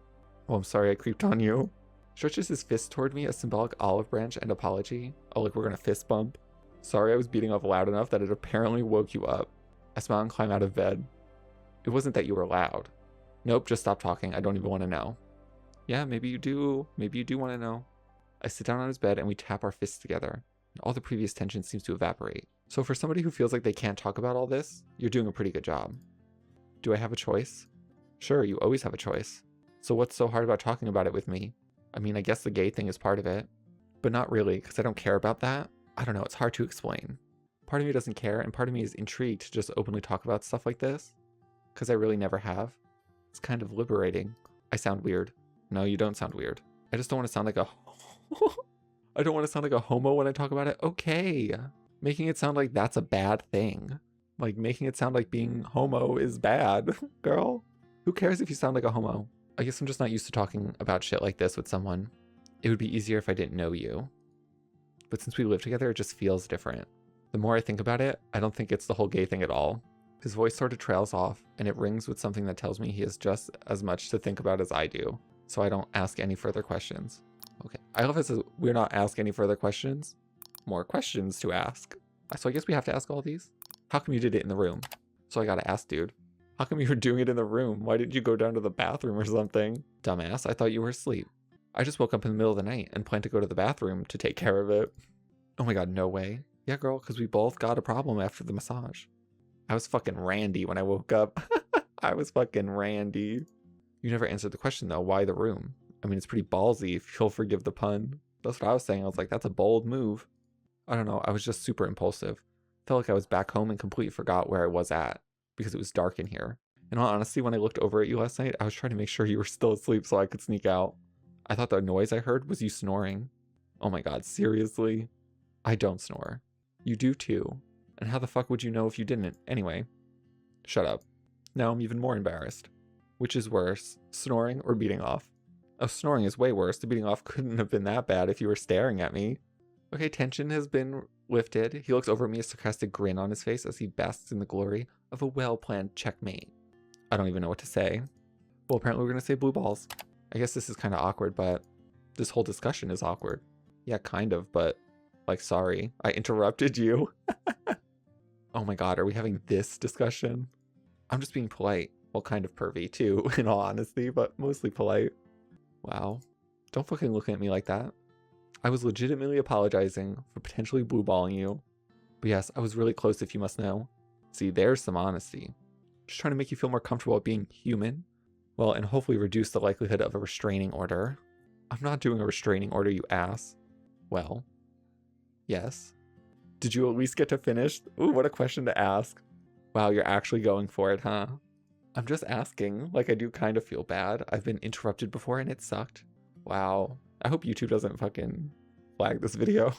Oh, I'm sorry I creeped on you. Stretches his fist toward me, a symbolic olive branch and apology. Oh, like we're gonna fist bump. Sorry I was beating off loud enough that it apparently woke you up. I smile and climb out of bed. It wasn't that you were loud. Nope, just stop talking. I don't even want to know. Yeah, maybe you do. Maybe you do want to know. I sit down on his bed and we tap our fists together. All the previous tension seems to evaporate. So for somebody who feels like they can't talk about all this, you're doing a pretty good job. Do I have a choice? Sure, you always have a choice. So what's so hard about talking about it with me? I mean, I guess the gay thing is part of it. But not really, because I don't care about that. I don't know, it's hard to explain. Part of me doesn't care, and part of me is intrigued to just openly talk about stuff like this. Because I really never have. It's kind of liberating. I sound weird. No, you don't sound weird. I just don't want to sound like a... I don't want to sound like a homo when I talk about it. Okay. Making it sound like that's a bad thing. Like, making it sound like being homo is bad. Girl, who cares if you sound like a homo? I guess I'm just not used to talking about shit like this with someone. It would be easier if I didn't know you. But since we live together, it just feels different. The more I think about it, I don't think it's the whole gay thing at all. His voice sort of trails off, and it rings with something that tells me he has just as much to think about as I do. So I don't ask any further questions. Okay, I love it says we're not ask any further questions. More questions to ask. So I guess we have to ask all these? How come you did it in the room? So I gotta ask, dude. How come you were doing it in the room? Why didn't you go down to the bathroom or something? Dumbass, I thought you were asleep. I just woke up in the middle of the night and planned to go to the bathroom to take care of it. Oh my god, no way. Yeah, girl, because we both got a problem after the massage. I was fucking randy when I woke up. I was fucking randy. You never answered the question though, why the room? I mean, it's pretty ballsy if you'll forgive the pun. That's what I was saying. I was like, that's a bold move. I don't know, I was just super impulsive. Felt like I was back home and completely forgot where I was at because it was dark in here. And honestly, when I looked over at you last night, I was trying to make sure you were still asleep so I could sneak out. I thought the noise I heard was you snoring. Oh my god, seriously? I don't snore. You do too. And how the fuck would you know if you didn't? Anyway, shut up. Now I'm even more embarrassed. Which is worse, snoring or beating off? Oh, snoring is way worse. The beating off couldn't have been that bad if you were staring at me. Okay, tension has been lifted. He looks over at me, a sarcastic grin on his face as he basks in the glory of a well-planned checkmate. I don't even know what to say. Well, apparently we're gonna say blue balls. I guess this is kind of awkward, but this whole discussion is awkward. Yeah, kind of, but like, sorry, I interrupted you. Oh my god, are we having this discussion? I'm just being polite. Well, kind of pervy too, in all honesty, but mostly polite. Wow. Don't fucking look at me like that. I was legitimately apologizing for potentially blue balling you. But yes, I was really close if you must know. See, there's some honesty. Just trying to make you feel more comfortable at being human. Well, and hopefully reduce the likelihood of a restraining order. I'm not doing a restraining order, you ass. Well, yes. Did you at least get to finish? Ooh, what a question to ask. Wow, you're actually going for it, huh? I'm just asking. Like, I do kind of feel bad. I've been interrupted before and it sucked. Wow. I hope YouTube doesn't fucking flag this video.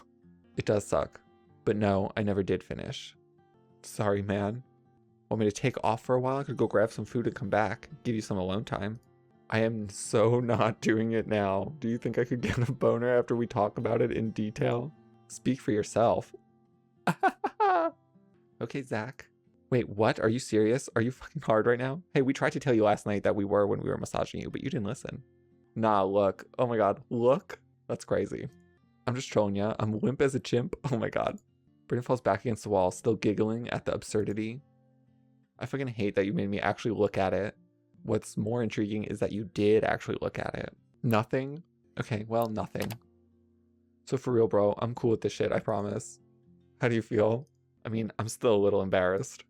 It does suck. But no, I never did finish. Sorry, man. Want me to take off for a while? I could go grab some food and come back. Give you some alone time. I am so not doing it now. Do you think I could get a boner after we talk about it in detail? Speak for yourself. Okay, Zach. Wait, what? Are you serious? Are you fucking hard right now? Hey, we tried to tell you last night that we were when we were massaging you, but you didn't listen. Nah, look. Oh my god. Look? That's crazy. I'm just trolling ya. I'm limp as a chimp. Oh my god. Braden falls back against the wall, still giggling at the absurdity. I fucking hate that you made me actually look at it. What's more intriguing is that you did actually look at it. Nothing? Okay, well, nothing. So for real, bro, I'm cool with this shit, I promise. How do you feel? I mean, I'm still a little embarrassed.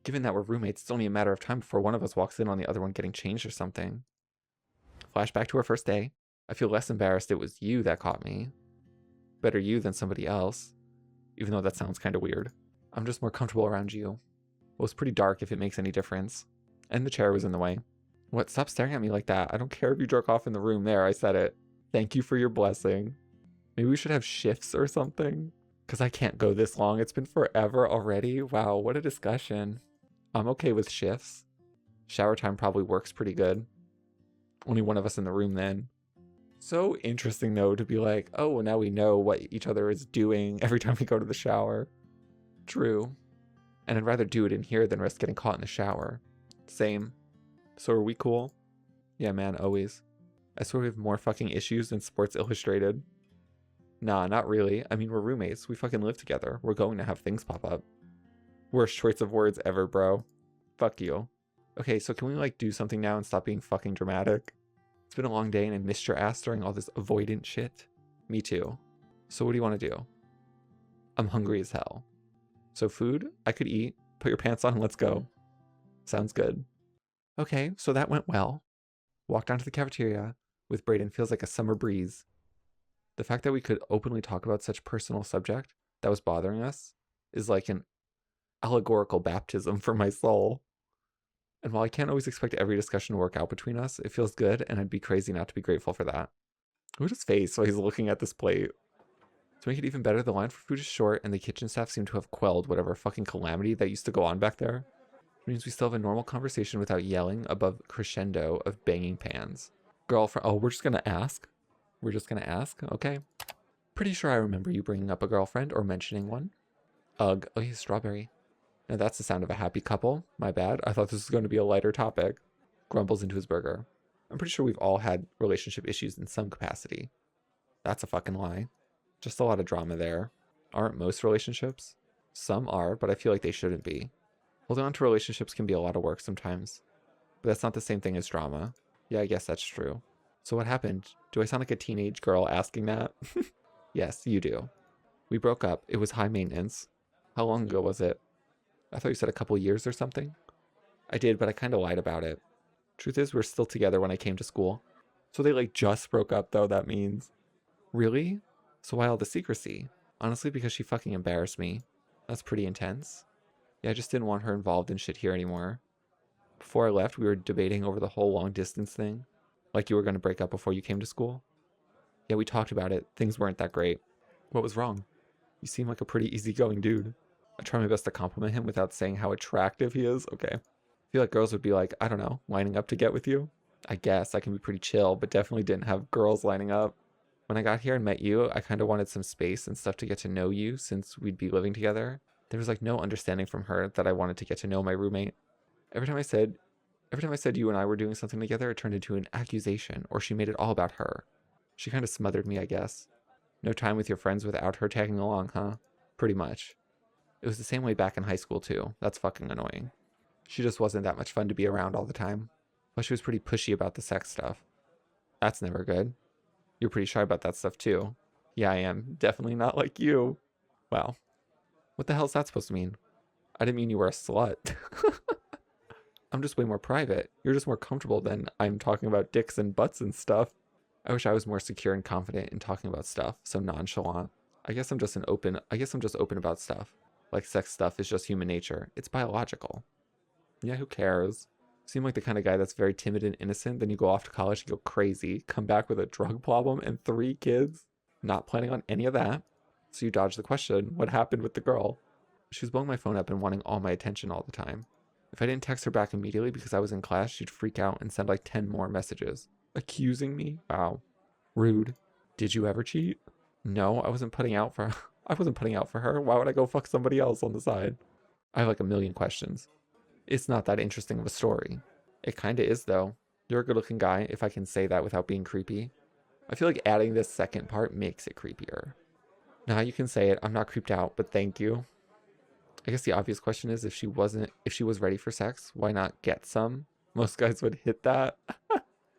Given that we're roommates, it's only a matter of time before one of us walks in on the other one getting changed or something. Flashback to our first day. I feel less embarrassed it was you that caught me. Better you than somebody else. Even though that sounds kind of weird. I'm just more comfortable around you. Well, it's pretty dark if it makes any difference. And the chair was in the way. What? Stop staring at me like that. I don't care if you jerk off in the room there. I said it. Thank you for your blessing. Maybe we should have shifts or something? Because I can't go this long. It's been forever already. Wow, what a discussion. I'm okay with shifts. Shower time probably works pretty good. Only one of us in the room then. So interesting though to be like, oh, well, now we know what each other is doing every time we go to the shower. True. And I'd rather do it in here than risk getting caught in the shower. Same. So are we cool? Yeah, man, always. I swear we have more fucking issues than Sports Illustrated. Nah, not really. I mean, we're roommates. We fucking live together. We're going to have things pop up. Worst choice of words ever, bro. Fuck you. Okay, so can we like do something now and stop being fucking dramatic? It's been a long day and I missed your ass during all this avoidant shit. Me too. So what do you want to do? I'm hungry as hell. So food? I could eat. Put your pants on and let's go. Sounds good. Okay, so that went well. Walked down to the cafeteria with Braden feels like a summer breeze. The fact that we could openly talk about such personal subject that was bothering us is like an allegorical baptism for my soul. And while I can't always expect every discussion to work out between us, it feels good and I'd be crazy not to be grateful for that. Look at his face while he's looking at this plate. To make it even better, the line for food is short and the kitchen staff seem to have quelled whatever fucking calamity that used to go on back there. It means we still have a normal conversation without yelling above crescendo of banging pans. Girlfriend, oh, we're just gonna ask? We're just gonna ask? Okay. Pretty sure I remember you bringing up a girlfriend or mentioning one. Ugh, oh yeah, strawberry. Now that's the sound of a happy couple. My bad. I thought this was going to be a lighter topic. Grumbles into his burger. I'm pretty sure we've all had relationship issues in some capacity. That's a fucking lie. Just a lot of drama there. Aren't most relationships? Some are, but I feel like they shouldn't be. Holding on to relationships can be a lot of work sometimes. But that's not the same thing as drama. Yeah, I guess that's true. So what happened? Do I sound like a teenage girl asking that? Yes, you do. We broke up. It was high maintenance. How long ago was it? I thought you said a couple years or something. I did, but I kind of lied about it. Truth is, we're still together when I came to school. So they like just broke up though, that means. Really? So why all the secrecy? Honestly, because she fucking embarrassed me. That's pretty intense. Yeah, I just didn't want her involved in shit here anymore. Before I left, we were debating over the whole long distance thing. Like you were going to break up before you came to school. Yeah, we talked about it. Things weren't that great. What was wrong? You seem like a pretty easygoing dude. I try my best to compliment him without saying how attractive he is. Okay. I feel like girls would be like, I don't know, lining up to get with you. I guess I can be pretty chill, but definitely didn't have girls lining up. When I got here and met you, I kind of wanted some space and stuff to get to know you since we'd be living together. There was like no understanding from her that I wanted to get to know my roommate. Every time I said you and I were doing something together, it turned into an accusation, or she made it all about her. She kind of smothered me, I guess. No time with your friends without her tagging along, huh? Pretty much. It was the same way back in high school, too. That's fucking annoying. She just wasn't that much fun to be around all the time. Plus, she was pretty pushy about the sex stuff. That's never good. You're pretty shy about that stuff too. Yeah, I am. Definitely not like you. Wow. What the hell is that supposed to mean? I didn't mean you were a slut. I'm just way more private. You're just more comfortable than I'm talking about dicks and butts and stuff. I wish I was more secure and confident in talking about stuff, so nonchalant. I guess I'm just open about stuff. Like sex stuff is just human nature. It's biological. Yeah, who cares? Seem like the kind of guy that's very timid and innocent, then you go off to college and go crazy, come back with a drug problem and 3 kids. Not planning on any of that. So you dodge the question, what happened with the girl? She was blowing my phone up and wanting all my attention all the time. If I didn't text her back immediately because I was in class, she'd freak out and send like 10 more messages. Accusing me? Wow. Rude. Did you ever cheat? No, I wasn't putting out for her. Why would I go fuck somebody else on the side? I have like a million questions. It's not that interesting of a story. It kinda is though. You're a good looking guy, if I can say that without being creepy. I feel like adding this second part makes it creepier. Now you can say it, I'm not creeped out, but thank you. I guess the obvious question is if she was ready for sex, why not get some? Most guys would hit that.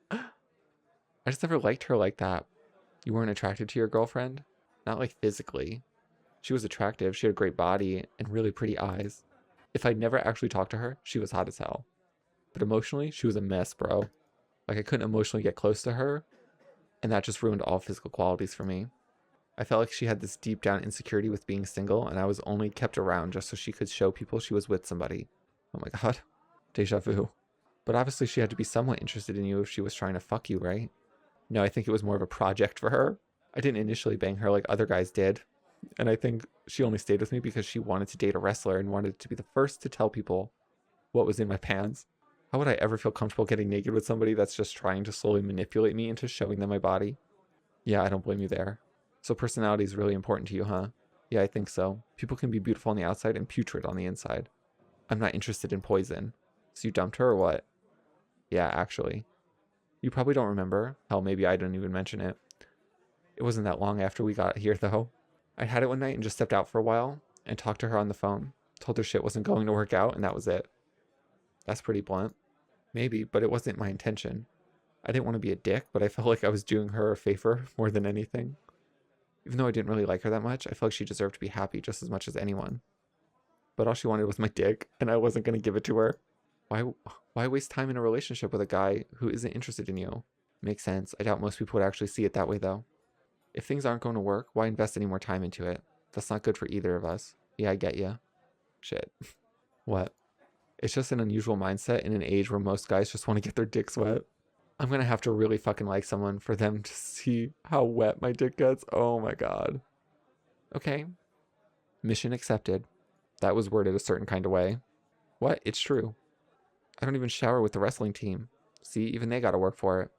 I just never liked her like that. You weren't attracted to your girlfriend? Not like physically. She was attractive, she had a great body, and really pretty eyes. If I'd never actually talked to her, she was hot as hell. But emotionally, she was a mess, bro. Like I couldn't emotionally get close to her, and that just ruined all physical qualities for me. I felt like she had this deep down insecurity with being single, and I was only kept around just so she could show people she was with somebody. Oh my god. Deja vu. But obviously she had to be somewhat interested in you if she was trying to fuck you, right? No, I think it was more of a project for her. I didn't initially bang her like other guys did. And I think she only stayed with me because she wanted to date a wrestler and wanted to be the first to tell people what was in my pants. How would I ever feel comfortable getting naked with somebody that's just trying to slowly manipulate me into showing them my body? Yeah, I don't blame you there. So personality is really important to you, huh? Yeah, I think so. People can be beautiful on the outside and putrid on the inside. I'm not interested in poison. So you dumped her or what? Yeah, actually. You probably don't remember. Hell, maybe I didn't even mention it. It wasn't that long after we got here, though. I had it one night and just stepped out for a while and talked to her on the phone. Told her shit wasn't going to work out, and that was it. That's pretty blunt. Maybe, but it wasn't my intention. I didn't want to be a dick, but I felt like I was doing her a favor more than anything. Even though I didn't really like her that much, I felt like she deserved to be happy just as much as anyone. But all she wanted was my dick, and I wasn't going to give it to her. Why waste time in a relationship with a guy who isn't interested in you? Makes sense. I doubt most people would actually see it that way, though. If things aren't going to work, why invest any more time into it? That's not good for either of us. Yeah, I get ya. Shit. What? It's just an unusual mindset in an age where most guys just want to get their dicks wet. I'm gonna have to really fucking like someone for them to see how wet my dick gets. Oh my god. Okay. Mission accepted. That was worded a certain kind of way. What? It's true. I don't even shower with the wrestling team. See, even they gotta work for it.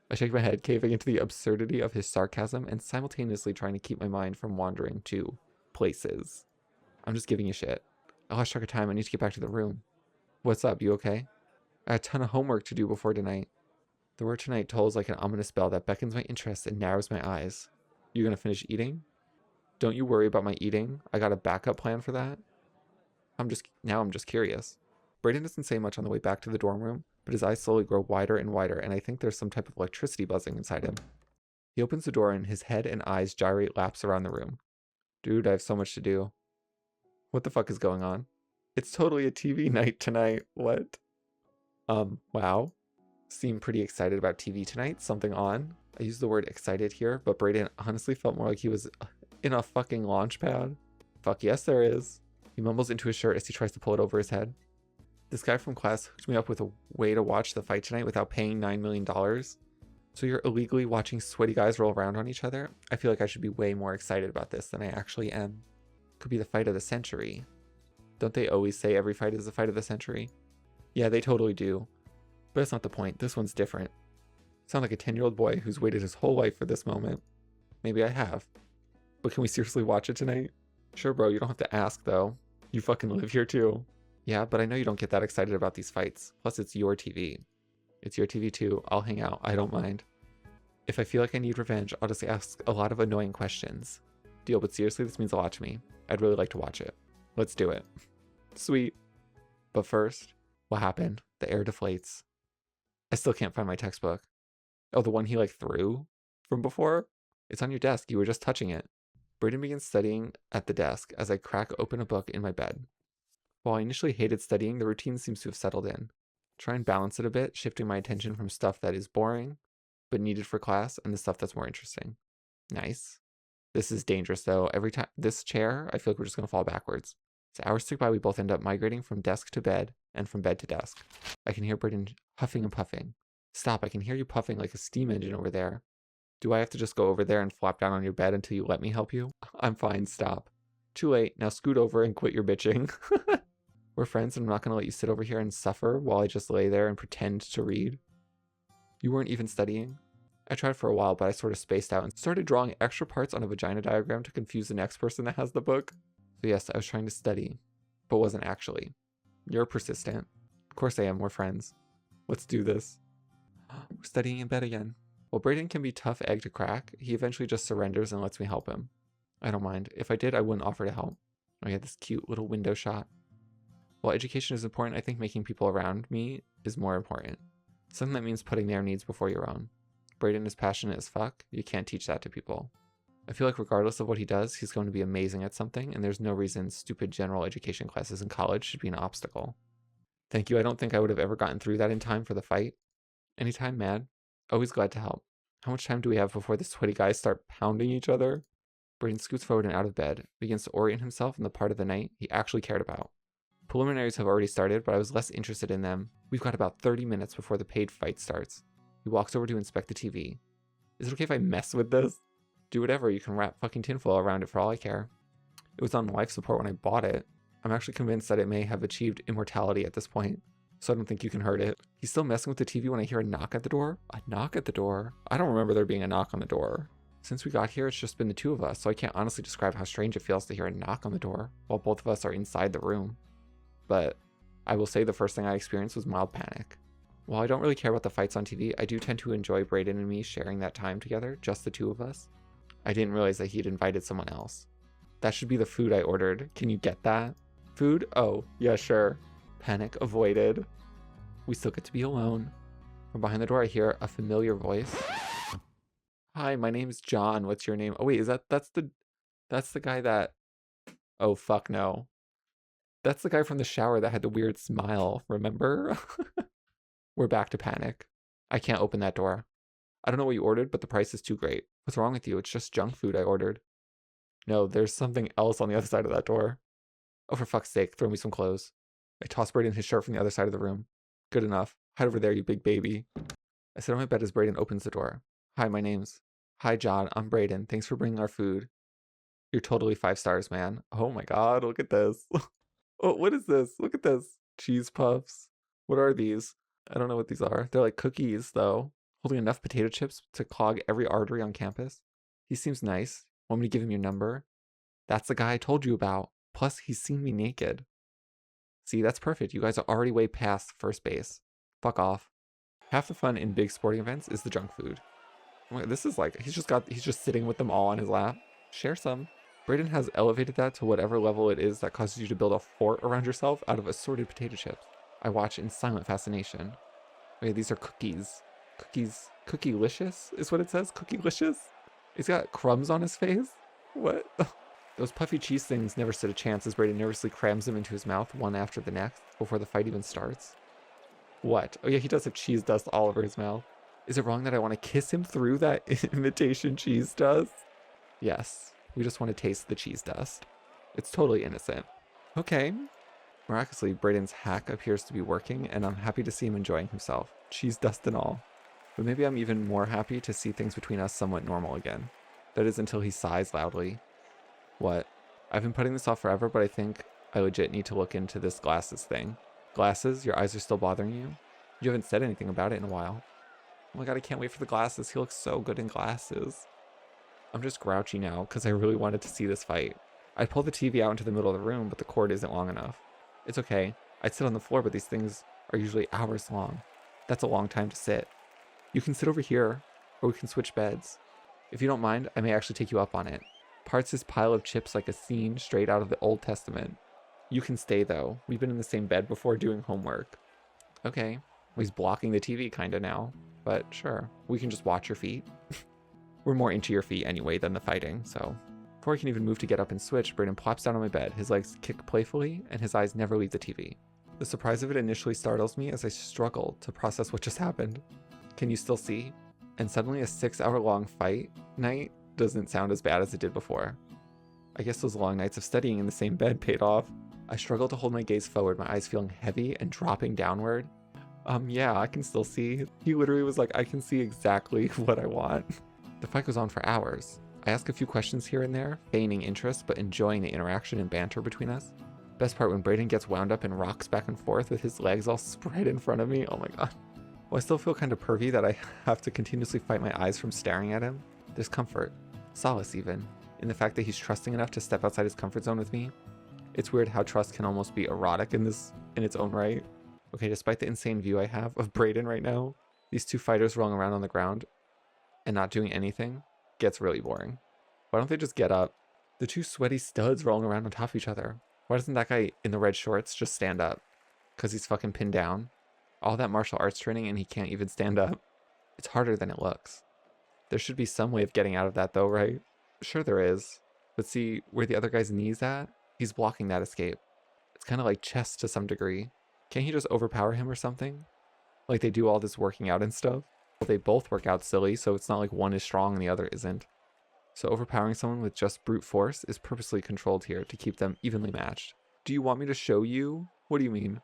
I shake my head, caving into the absurdity of his sarcasm and simultaneously trying to keep my mind from wandering to places. I'm just giving you shit. I lost track of time. I need to get back to the room. What's up? You okay? I had a ton of homework to do before tonight. The word tonight tolls like an ominous bell that beckons my interest and narrows my eyes. You gonna finish eating? Don't you worry about my eating. I got a backup plan for that. I'm just curious. Braden doesn't say much on the way back to the dorm room, but his eyes slowly grow wider and wider, and I think there's some type of electricity buzzing inside him. He opens the door and his head and eyes gyrate laps around the room. Dude, I have so much to do. What the fuck is going on? It's totally a TV night tonight. What? Wow. Seem pretty excited about TV tonight. Something on. I use the word excited here, but Braden honestly felt more like he was in a fucking launch pad. Fuck yes, there is. He mumbles into his shirt as he tries to pull it over his head. This guy from class hooked me up with a way to watch the fight tonight without paying $9 million. So you're illegally watching sweaty guys roll around on each other? I feel like I should be way more excited about this than I actually am. Could be the fight of the century. Don't they always say every fight is the fight of the century? Yeah, they totally do. But that's not the point. This one's different. Sound like a 10-year-old boy who's waited his whole life for this moment. Maybe I have. But can we seriously watch it tonight? Sure, bro, you don't have to ask, though. You fucking live here, too. Yeah, but I know you don't get that excited about these fights. Plus, it's your TV. It's your TV, too. I'll hang out. I don't mind. If I feel like I need revenge, I'll just ask a lot of annoying questions. Deal, but seriously, this means a lot to me. I'd really like to watch it. Let's do it. Sweet. But first, what happened? The air deflates. I still can't find my textbook. Oh, the one he, like, threw? from before? It's on your desk. You were just touching it. Braden begins studying at the desk as I crack open a book in my bed. While I initially hated studying, the routine seems to have settled in. Try and balance it a bit, shifting my attention from stuff that is boring, but needed for class, and the stuff that's more interesting. Nice. This is dangerous, though. Every time this chair, I feel like we're just going to fall backwards. As hours tick by, we both end up migrating from desk to bed and from bed to desk. I can hear Braden huffing and puffing. Stop, I can hear you puffing like a steam engine over there. Do I have to just go over there and flop down on your bed until you let me help you? I'm fine, stop. Too late, now scoot over and quit your bitching. We're friends and I'm not going to let you sit over here and suffer while I just lay there and pretend to read. You weren't even studying? I tried for a while, but I sort of spaced out and started drawing extra parts on a vagina diagram to confuse the next person that has the book. So yes, I was trying to study, but wasn't actually. You're persistent. Of course I am, we're friends. Let's do this. We're studying in bed again. While Braden can be tough egg to crack, he eventually just surrenders and lets me help him. I don't mind. If I did, I wouldn't offer to help. I had this cute little window shot. While education is important, I think making people around me is more important. Something that means putting their needs before your own. Braden is passionate as fuck. You can't teach that to people. I feel like regardless of what he does, he's going to be amazing at something, and there's no reason stupid general education classes in college should be an obstacle. Thank you. I don't think I would have ever gotten through that in time for the fight. Anytime, mad. Always glad to help. How much time do we have before the sweaty guys start pounding each other? Braden scoots forward and out of bed, begins to orient himself in the part of the night he actually cared about. Preliminaries have already started, but I was less interested in them. We've got about 30 minutes before the paid fight starts. He walks over to inspect the TV. Is it okay if I mess with this? Do whatever, you can wrap fucking tinfoil around it for all I care. It was on life support when I bought it. I'm actually convinced that it may have achieved immortality at this point, so I don't think you can hurt it. He's still messing with the TV when I hear a knock at the door? A knock at the door? I don't remember there being a knock on the door. Since we got here, it's just been the two of us, so I can't honestly describe how strange it feels to hear a knock on the door while both of us are inside the room. But I will say the first thing I experienced was mild panic. While I don't really care about the fights on TV, I do tend to enjoy Braden and me sharing that time together, just the two of us. I didn't realize that he'd invited someone else. That should be the food I ordered. Can you get that? Food? Oh, yeah, sure. Panic avoided. We still get to be alone. From behind the door, I hear a familiar voice. Hi, my name's John. What's your name? Oh wait, that's the guy that... Oh fuck no. That's the guy from the shower that had the weird smile, remember? We're back to panic. I can't open that door. I don't know what you ordered, but the price is too great. What's wrong with you? It's just junk food I ordered. No, there's something else on the other side of that door. Oh, for fuck's sake, throw me some clothes. I toss Braden his shirt from the other side of the room. Good enough. Hide over there, you big baby. I sit on my bed as Braden opens the door. Hi, my name's... Hi, John. I'm Braden. Thanks for bringing our food. You're totally 5 stars, man. Oh my god, look at this. Oh, what is this? Look at this. Cheese puffs. What are these? I don't know what these are. They're like cookies, though. Holding enough potato chips to clog every artery on campus. He seems nice. Want me to give him your number? That's the guy I told you about. Plus, he's seen me naked. See, that's perfect. You guys are already way past first base. Fuck off. Half the fun in big sporting events is the junk food. This is like, he's just sitting with them all on his lap. Share some. Braden has elevated that to whatever level it is that causes you to build a fort around yourself out of assorted potato chips. I watch in silent fascination. Wait, these are cookies. Cookies. Cookie-licious is what it says? Cookie-licious? He's got crumbs on his face? What? Those puffy cheese things never stood a chance as Braden nervously crams them into his mouth one after the next before the fight even starts. What? Oh yeah, he does have cheese dust all over his mouth. Is it wrong that I want to kiss him through that imitation cheese dust? Yes, we just want to taste the cheese dust. It's totally innocent. Okay. Miraculously, Braden's hack appears to be working, and I'm happy to see him enjoying himself, cheese dust and all. But maybe I'm even more happy to see things between us somewhat normal again. That is until he sighs loudly. What? I've been putting this off forever, but I think I legit need to look into this glasses thing. Glasses? Your eyes are still bothering you? You haven't said anything about it in a while. Oh my god, I can't wait for the glasses. He looks so good in glasses. I'm just grouchy now because I really wanted to see this fight. I'd pull the TV out into the middle of the room, but the cord isn't long enough. It's okay. I'd sit on the floor, but these things are usually hours long. That's a long time to sit. You can sit over here, or we can switch beds. If you don't mind, I may actually take you up on it. Parts this pile of chips like a scene straight out of the Old Testament. You can stay, though. We've been in the same bed before doing homework. Okay. Well, he's blocking the TV kinda now, but sure. We can just watch your feet. We're more into your feet anyway than the fighting, so. Before I can even move to get up and switch, Braden plops down on my bed. His legs kick playfully, and his eyes never leave the TV. The surprise of it initially startles me as I struggle to process what just happened. Can you still see? And suddenly a 6-hour-long fight night doesn't sound as bad as it did before. I guess those long nights of studying in the same bed paid off. I struggle to hold my gaze forward, my eyes feeling heavy and dropping downward. Yeah, I can still see. He literally was like, I can see exactly what I want. The fight goes on for hours. I ask a few questions here and there, feigning interest, but enjoying the interaction and banter between us. Best part when Braden gets wound up and rocks back and forth with his legs all spread in front of me. Oh my god. Well, I still feel kind of pervy that I have to continuously fight my eyes from staring at him. There's comfort, solace even, in the fact that he's trusting enough to step outside his comfort zone with me. It's weird how trust can almost be erotic in its own right. Okay, despite the insane view I have of Braden right now, these two fighters rolling around on the ground and not doing anything gets really boring. Why don't they just get up? The two sweaty studs rolling around on top of each other. Why doesn't that guy in the red shorts just stand up? Because he's fucking pinned down. All that martial arts training and he can't even stand up. It's harder than it looks. There should be some way of getting out of that though, right? Sure there is. But see, where the other guy's knee's at, he's blocking that escape. It's kind of like chess to some degree. Can't he just overpower him or something? Like they do all this working out and stuff? Well, they both work out silly, so it's not like one is strong and the other isn't. So overpowering someone with just brute force is purposely controlled here to keep them evenly matched. Do you want me to show you? What do you mean?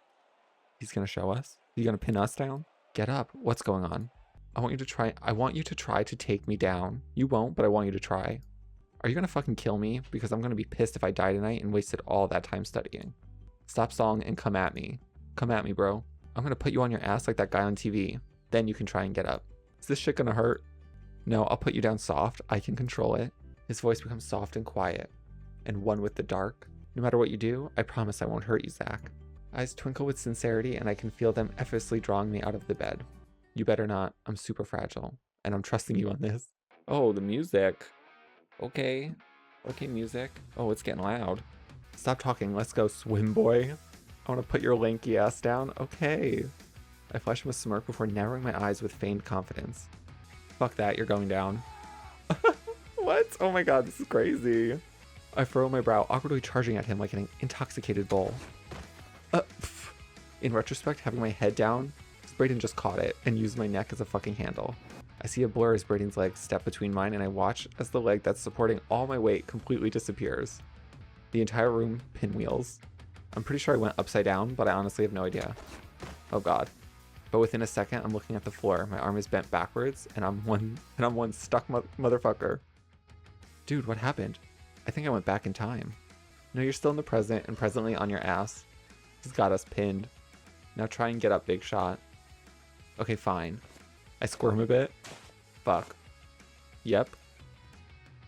He's gonna show us? He's gonna pin us down? Get up. What's going on? I want you to try to take me down. You won't, but I want you to try. Are you gonna fucking kill me? Because I'm gonna be pissed if I die tonight and wasted all that time studying. Stop stalling and come at me. Come at me, bro. I'm gonna put you on your ass like that guy on TV. Then you can try and get up. Is this shit gonna hurt? No, I'll put you down soft. I can control it. His voice becomes soft and quiet, and one with the dark. No matter what you do, I promise I won't hurt you, Zack. Eyes twinkle with sincerity, and I can feel them effortlessly drawing me out of the bed. You better not. I'm super fragile, and I'm trusting you on this. Oh, the music. Okay. Okay, music. Oh, it's getting loud. Stop talking. Let's go, swim boy. I want to put your lanky ass down. Okay. I flash him a smirk before narrowing my eyes with feigned confidence. Fuck that, you're going down. What? Oh my god, this is crazy. I furrow my brow, awkwardly charging at him like an intoxicated bull. In retrospect, having my head down, Braden just caught it and used my neck as a fucking handle. I see a blur as Braden's legs step between mine, and I watch as the leg that's supporting all my weight completely disappears. The entire room pinwheels. I'm pretty sure I went upside down, but I honestly have no idea. Oh god. But within a second, I'm looking at the floor. My arm is bent backwards, and I'm one stuck motherfucker. Dude, what happened? I think I went back in time. No, you're still in the present and presently on your ass. He's got us pinned. Now try and get up, big shot. Okay, fine. I squirm a bit. Fuck. Yep.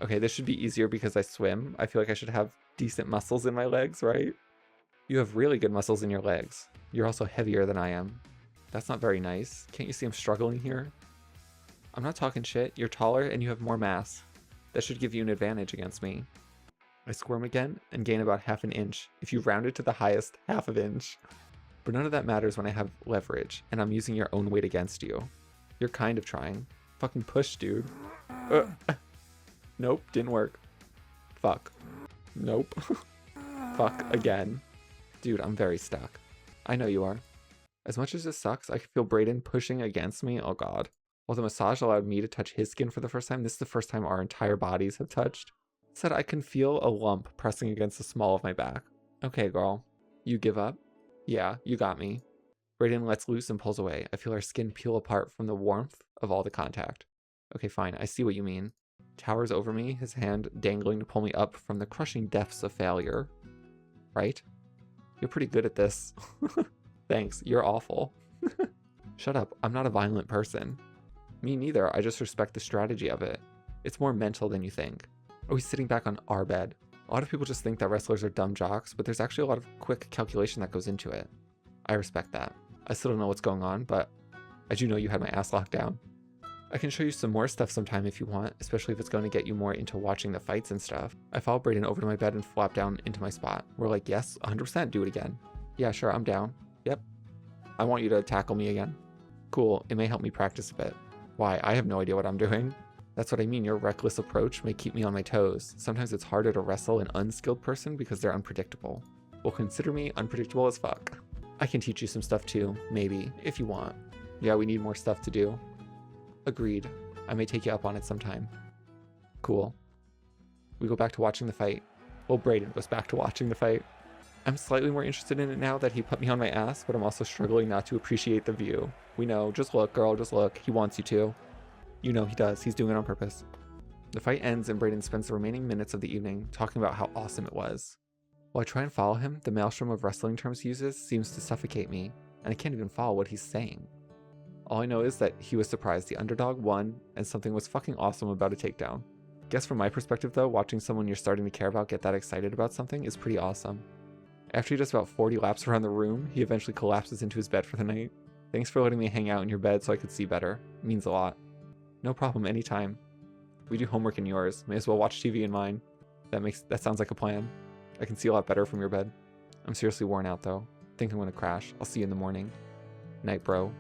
Okay, this should be easier because I swim. I feel like I should have decent muscles in my legs, right? You have really good muscles in your legs. You're also heavier than I am. That's not very nice. Can't you see I'm struggling here? I'm not talking shit. You're taller and you have more mass. That should give you an advantage against me. I squirm again and gain about half an inch. If you round it to the highest, half of an inch. But none of that matters when I have leverage and I'm using your own weight against you. You're kind of trying. Fucking push, dude. Nope, didn't work. Fuck. Nope. Fuck again. Dude, I'm very stuck. I know you are. As much as this sucks, I can feel Braden pushing against me. Oh god. While the massage allowed me to touch his skin for the first time, this is the first time our entire bodies have touched. It said I can feel a lump pressing against the small of my back. Okay, girl. You give up? Yeah, you got me. Braden lets loose and pulls away. I feel our skin peel apart from the warmth of all the contact. Okay, fine. I see what you mean. Towers over me, his hand dangling to pull me up from the crushing depths of failure. Right? You're pretty good at this. Thanks, you're awful. Shut up, I'm not a violent person. Me neither, I just respect the strategy of it. It's more mental than you think. Oh, he's sitting back on our bed. A lot of people just think that wrestlers are dumb jocks, but there's actually a lot of quick calculation that goes into it. I respect that. I still don't know what's going on, but I do know you had my ass locked down. I can show you some more stuff sometime if you want, especially if it's going to get you more into watching the fights and stuff. I follow Braden over to my bed and flop down into my spot. We're like, yes, 100%, do it again. Yeah, sure, I'm down. Yep. I want you to tackle me again. Cool, it may help me practice a bit. Why? I have no idea what I'm doing. That's what I mean, your reckless approach may keep me on my toes. Sometimes it's harder to wrestle an unskilled person because they're unpredictable. Well, consider me unpredictable as fuck. I can teach you some stuff too, maybe, if you want. Yeah, we need more stuff to do. Agreed. I may take you up on it sometime. Cool. We go back to watching the fight. Well, Braden goes back to watching the fight. I'm slightly more interested in it now that he put me on my ass, but I'm also struggling not to appreciate the view. We know, just look, girl, just look. He wants you to. You know he does. He's doing it on purpose. The fight ends and Braden spends the remaining minutes of the evening talking about how awesome it was. While I try and follow him, the maelstrom of wrestling terms he uses seems to suffocate me, and I can't even follow what he's saying. All I know is that he was surprised the underdog won, and something was fucking awesome about a takedown. Guess from my perspective though, watching someone you're starting to care about get that excited about something is pretty awesome. After he does about 40 laps around the room, he eventually collapses into his bed for the night. Thanks for letting me hang out in your bed so I could see better. It means a lot. No problem, anytime. We do homework in yours. May as well watch TV in mine. That sounds like a plan. I can see a lot better from your bed. I'm seriously worn out though. Think I'm gonna crash. I'll see you in the morning. Night, bro.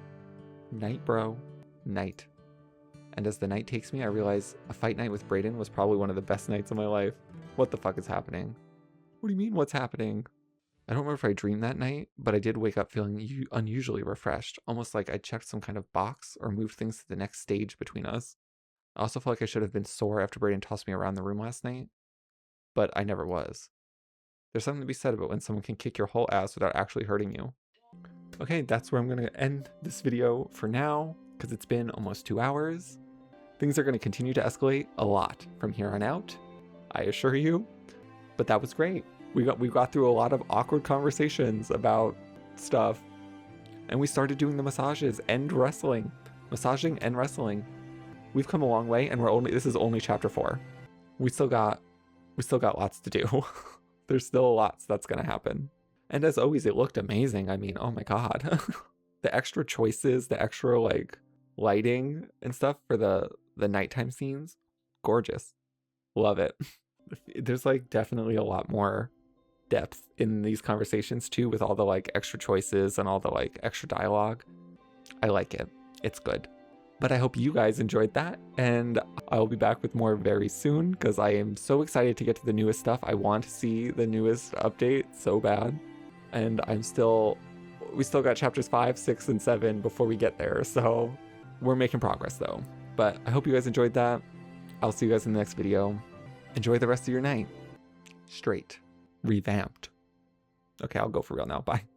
Night, bro. Night. And as the night takes me, I realize a fight night with Braden was probably one of the best nights of my life. What the fuck is happening? What do you mean, what's happening? I don't remember if I dreamed that night, but I did wake up feeling unusually refreshed, almost like I checked some kind of box or moved things to the next stage between us. I also felt like I should have been sore after Braden tossed me around the room last night, but I never was. There's something to be said about when someone can kick your whole ass without actually hurting you. Okay, that's where I'm going to end this video for now, because it's been almost 2 hours. Things are going to continue to escalate a lot from here on out, I assure you, but that was great. We got through a lot of awkward conversations about stuff, and we started doing the massages and wrestling. Massaging and wrestling. We've come a long way, and this is only chapter 4. We still got lots to do. There's still lots that's gonna happen. And as always, it looked amazing. I mean, oh my god. The extra choices, the extra like lighting and stuff for the nighttime scenes, gorgeous. Love it. There's like definitely a lot more depth in these conversations too, with all the like extra choices and all the like extra dialogue. I like it. It's good. But I hope you guys enjoyed that, and I'll be back with more very soon because I am so excited to get to the newest stuff. I want to see the newest update so bad, and we still got chapters 5, 6, and 7 before we get there, so we're making progress though. But I hope you guys enjoyed that. I'll see you guys in the next video. Enjoy the rest of your night. Straight. Revamped. Okay, I'll go for real now. Bye.